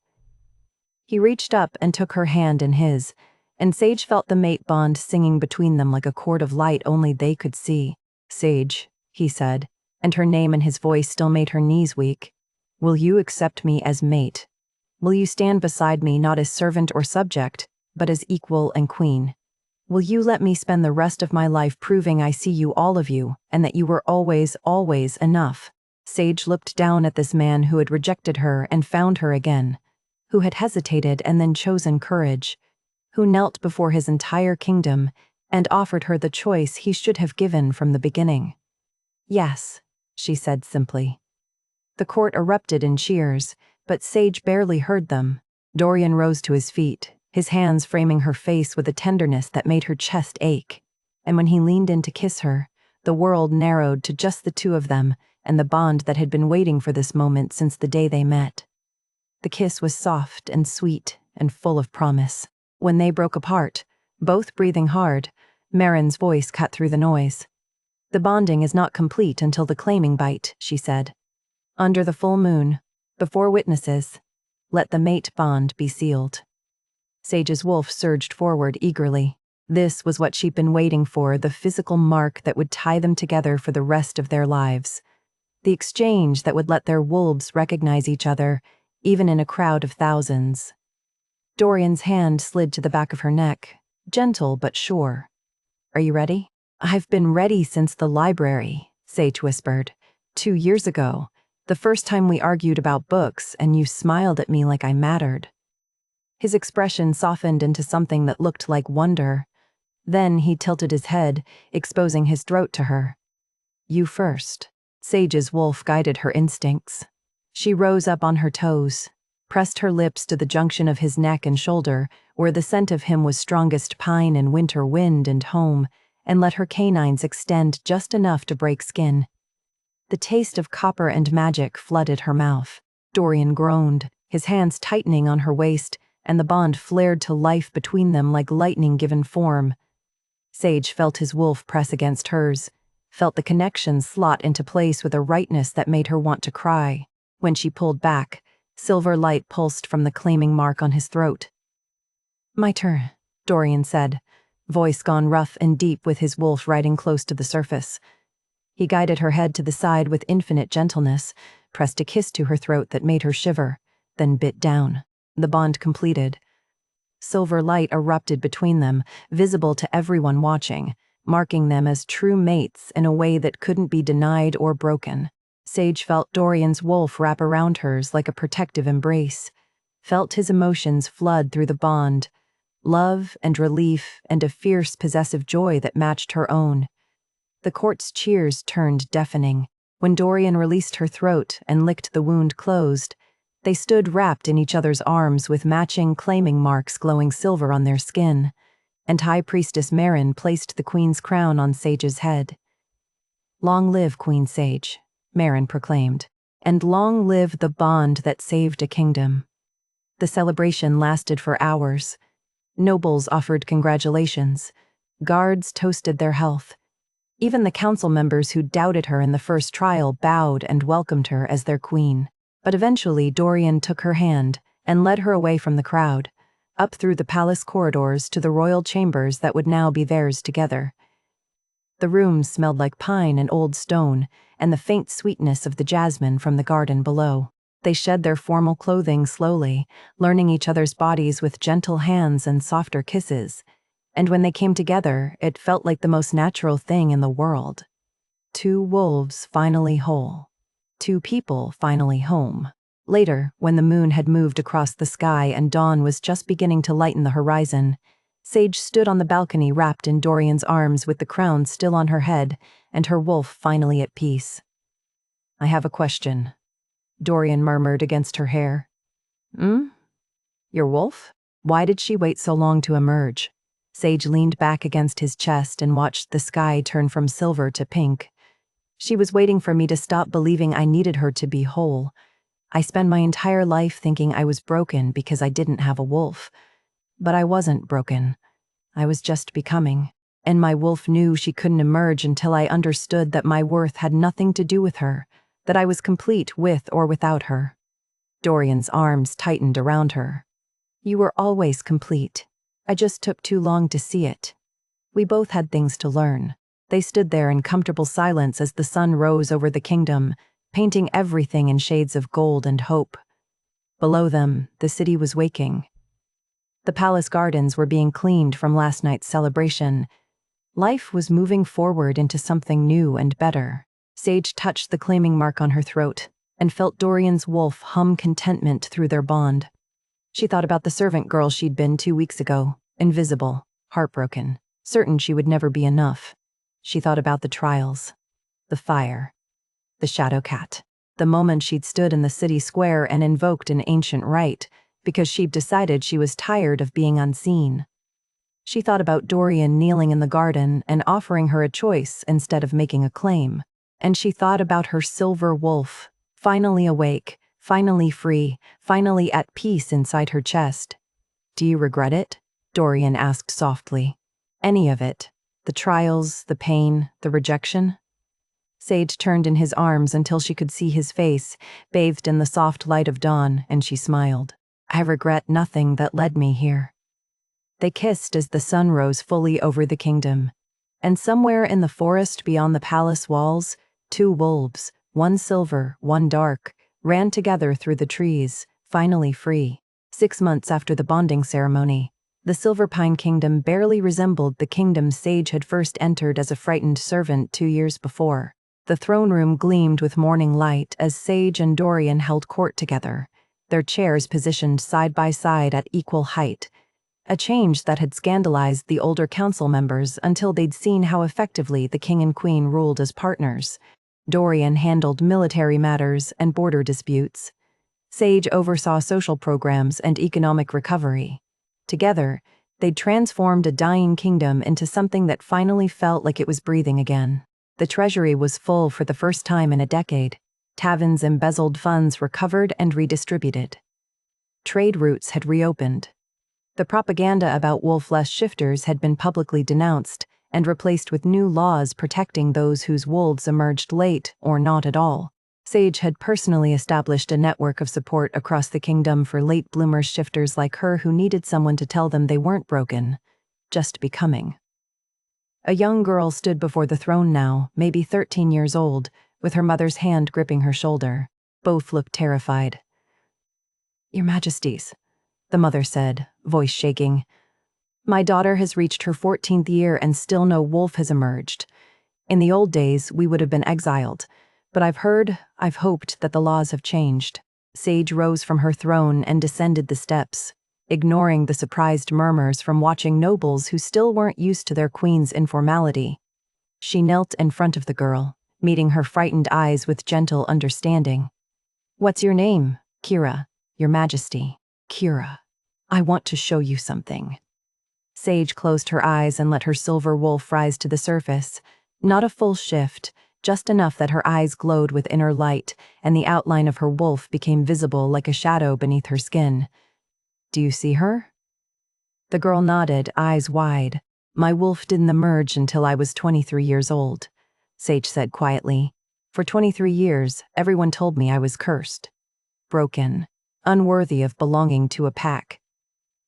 He reached up and took her hand in his, and Sage felt the mate bond singing between them like a chord of light only they could see. "Sage," he said, and her name and his voice still made her knees weak. "Will you accept me as mate? Will you stand beside me not as servant or subject, but as equal and queen? Will you let me spend the rest of my life proving I see you, all of you, and that you were always, always enough?" Sage looked down at this man who had rejected her and found her again, who had hesitated and then chosen courage, who knelt before his entire kingdom and offered her the choice he should have given from the beginning. "Yes," she said simply. The court erupted in cheers, but Sage barely heard them. Dorian rose to his feet, his hands framing her face with a tenderness that made her chest ache, and when he leaned in to kiss her, the world narrowed to just the two of them and the bond that had been waiting for this moment since the day they met. The kiss was soft and sweet and full of promise. When they broke apart, both breathing hard, Marin's voice cut through the noise. "The bonding is not complete until the claiming bite," she said. "Under the full moon, before witnesses, let the mate bond be sealed." Sage's wolf surged forward eagerly. This was what she'd been waiting for, the physical mark that would tie them together for the rest of their lives. The exchange that would let their wolves recognize each other, even in a crowd of thousands. Dorian's hand slid to the back of her neck, gentle but sure. "Are you ready?" "I've been ready since the library," Sage whispered. 2 years ago, the first time we argued about books and you smiled at me like I mattered." His expression softened into something that looked like wonder. Then he tilted his head, exposing his throat to her. "You first." Sage's wolf guided her instincts. She rose up on her toes, pressed her lips to the junction of his neck and shoulder, where the scent of him was strongest pine and winter wind and home, and let her canines extend just enough to break skin. The taste of copper and magic flooded her mouth. Dorian groaned, his hands tightening on her waist, and the bond flared to life between them like lightning given form. Sage felt his wolf press against hers, felt the connection slot into place with a rightness that made her want to cry. When she pulled back, silver light pulsed from the claiming mark on his throat. "My turn," Dorian said, voice gone rough and deep with his wolf riding close to the surface. He guided her head to the side with infinite gentleness, pressed a kiss to her throat that made her shiver, then bit down. The bond completed. Silver light erupted between them, visible to everyone watching, marking them as true mates in a way that couldn't be denied or broken. Sage felt Dorian's wolf wrap around hers like a protective embrace, felt his emotions flood through the bond, love and relief and a fierce possessive joy that matched her own. The court's cheers turned deafening. When Dorian released her throat and licked the wound closed, they stood wrapped in each other's arms with matching claiming marks glowing silver on their skin, and High Priestess Marin placed the Queen's crown on Sage's head. "Long live Queen Sage," Marin proclaimed, "and long live the bond that saved a kingdom." The celebration lasted for hours. Nobles offered congratulations. Guards toasted their health. Even the council members who doubted her in the first trial bowed and welcomed her as their queen. But eventually Dorian took her hand and led her away from the crowd, up through the palace corridors to the royal chambers that would now be theirs together. The rooms smelled like pine and old stone, and the faint sweetness of the jasmine from the garden below. They shed their formal clothing slowly, learning each other's bodies with gentle hands and softer kisses, and when they came together, it felt like the most natural thing in the world. 2 wolves finally whole. 2 people finally home. Later, when the moon had moved across the sky and dawn was just beginning to lighten the horizon, Sage stood on the balcony wrapped in Dorian's arms with the crown still on her head and her wolf finally at peace. "I have a question," Dorian murmured against her hair. Your wolf? Why did she wait so long to emerge?" Sage leaned back against his chest and watched the sky turn from silver to pink. "She was waiting for me to stop believing I needed her to be whole. I spent my entire life thinking I was broken because I didn't have a wolf. But I wasn't broken. I was just becoming. And my wolf knew she couldn't emerge until I understood that my worth had nothing to do with her, that I was complete with or without her." Dorian's arms tightened around her. "You were always complete. I just took too long to see it. We both had things to learn. They stood there in comfortable silence as the sun rose over the kingdom, painting everything in shades of gold and hope. Below them, the city was waking. The palace gardens were being cleaned from last night's celebration. Life was moving forward into something new and better. Sage touched the claiming mark on her throat and felt Dorian's wolf hum contentment through their bond. She thought about the servant girl she'd been 2 weeks ago, invisible, heartbroken, certain she would never be enough. She thought about the trials, the fire, the shadow cat, the moment she'd stood in the city square and invoked an ancient right because she'd decided she was tired of being unseen. She thought about Dorian kneeling in the garden and offering her a choice instead of making a claim. And she thought about her silver wolf, finally awake, finally free, finally at peace inside her chest. "Do you regret it?" Dorian asked softly. "Any of it? The trials, the pain, the rejection?" Sage turned in his arms until she could see his face, bathed in the soft light of dawn, and she smiled. "I regret nothing that led me here." They kissed as the sun rose fully over the kingdom. And somewhere in the forest beyond the palace walls, 2 wolves, one silver, one dark, ran together through the trees, finally free. 6 months after the bonding ceremony, the Silver Pine Kingdom barely resembled the kingdom Sage had first entered as a frightened servant 2 years before. The throne room gleamed with morning light as Sage and Dorian held court together, their chairs positioned side by side at equal height, a change that had scandalized the older council members until they'd seen how effectively the king and queen ruled as partners. Dorian handled military matters and border disputes. Sage oversaw social programs and economic recovery. Together, they'd transformed a dying kingdom into something that finally felt like it was breathing again. The treasury was full for the first time in a decade. Tavin's embezzled funds recovered and redistributed. Trade routes had reopened. The propaganda about wolf-less shifters had been publicly denounced and replaced with new laws protecting those whose wolves emerged late or not at all. Sage had personally established a network of support across the kingdom for late bloomer shifters like her who needed someone to tell them they weren't broken, just becoming. A young girl stood before the throne now, maybe 13 years old, with her mother's hand gripping her shoulder. Both looked terrified. "Your Majesties," the mother said, voice shaking. "My daughter has reached her 14th year and still no wolf has emerged. In the old days, we would have been exiled, but I've hoped that the laws have changed." Sage rose from her throne and descended the steps, ignoring the surprised murmurs from watching nobles who still weren't used to their queen's informality. She knelt in front of the girl, meeting her frightened eyes with gentle understanding. "What's your name?" "Kira, Your Majesty." "Kira, I want to show you something." Sage closed her eyes and let her silver wolf rise to the surface. Not a full shift, just enough that her eyes glowed with inner light, and the outline of her wolf became visible like a shadow beneath her skin. "Do you see her?" The girl nodded, eyes wide. "My wolf didn't emerge until I was 23 years old," Sage said quietly. "For 23 years, everyone told me I was cursed, broken, unworthy of belonging to a pack.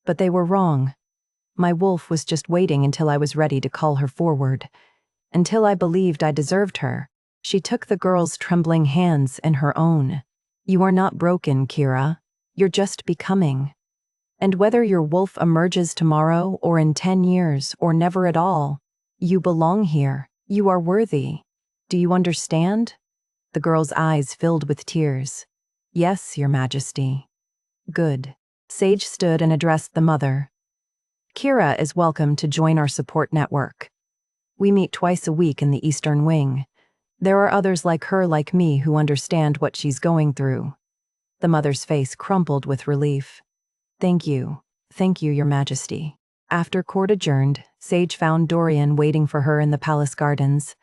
But they were wrong. My wolf was just waiting until I was ready to call her forward. Until I believed I deserved her." She took the girl's trembling hands in her own. "You are not broken, Kira. You're just becoming. And whether your wolf emerges tomorrow or in 10 years or never at all, you belong here. You are worthy. Do you understand?" The girl's eyes filled with tears. "Yes, Your Majesty." "Good." Sage stood and addressed the mother. "Kira is welcome to join our support network. We meet twice a week in the Eastern Wing. There are others like her like me who understand what she's going through." The mother's face crumpled with relief. Thank you, Your Majesty." After court adjourned, Sage found Dorian waiting for her in the palace gardens.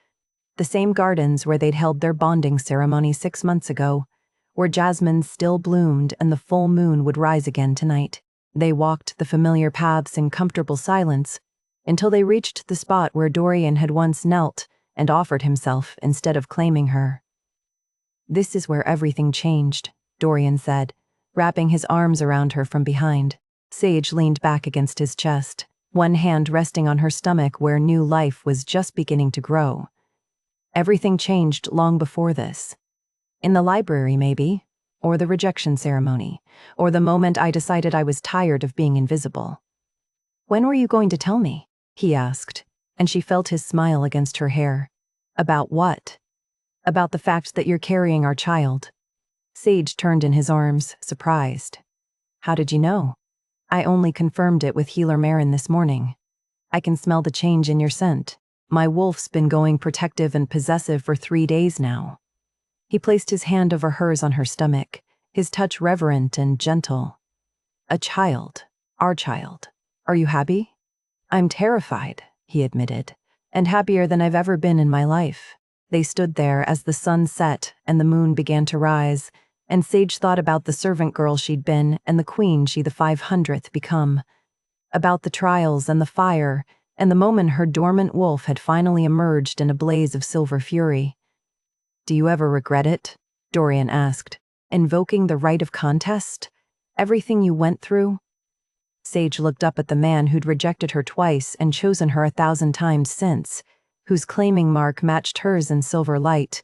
The same gardens where they'd held their bonding ceremony 6 months ago, where jasmines still bloomed and the full moon would rise again tonight. They walked the familiar paths in comfortable silence until they reached the spot where Dorian had once knelt and offered himself instead of claiming her. "This is where everything changed," Dorian said, wrapping his arms around her from behind. Sage leaned back against his chest, one hand resting on her stomach where new life was just beginning to grow. Everything changed long before this. In the library, maybe, or the rejection ceremony, or the moment I decided I was tired of being invisible. "When were you going to tell me?" he asked, and she felt his smile against her hair. "About what?" "About the fact that you're carrying our child." Sage turned in his arms, surprised. "How did you know?" "I only confirmed it with Healer Marin this morning. I can smell the change in your scent. My wolf's been going protective and possessive for 3 days now." He placed his hand over hers on her stomach, his touch reverent and gentle. "A child. Our child. Are you happy?" "I'm terrified," he admitted, "and happier than I've ever been in my life." They stood there as the sun set and the moon began to rise, and Sage thought about the servant girl she'd been and the queen she the 500th become, about the trials and the fire, and the moment her dormant wolf had finally emerged in a blaze of silver fury. "Do you ever regret it?" Dorian asked. "Invoking the right of contest? Everything you went through?" Sage looked up at the man who'd rejected her twice and chosen her 1,000 times since, whose claiming mark matched hers in silver light,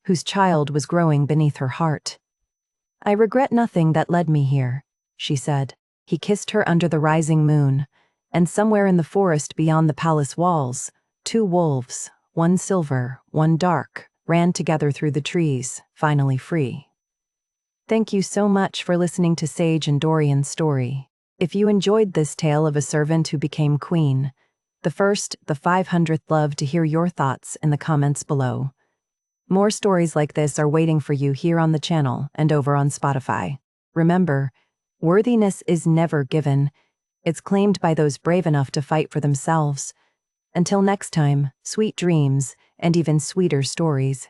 whose child was growing beneath her heart. "I regret nothing that led me here," she said. He kissed her under the rising moon, and somewhere in the forest beyond the palace walls, 2 wolves, one silver, one dark, ran together through the trees, finally free. Thank you so much for listening to Sage and Dorian's story. If you enjoyed this tale of a servant who became queen, the 500th, love to hear your thoughts in the comments below. More stories like this are waiting for you here on the channel and over on Spotify. Remember, worthiness is never given. It's claimed by those brave enough to fight for themselves. Until next time, sweet dreams and even sweeter stories.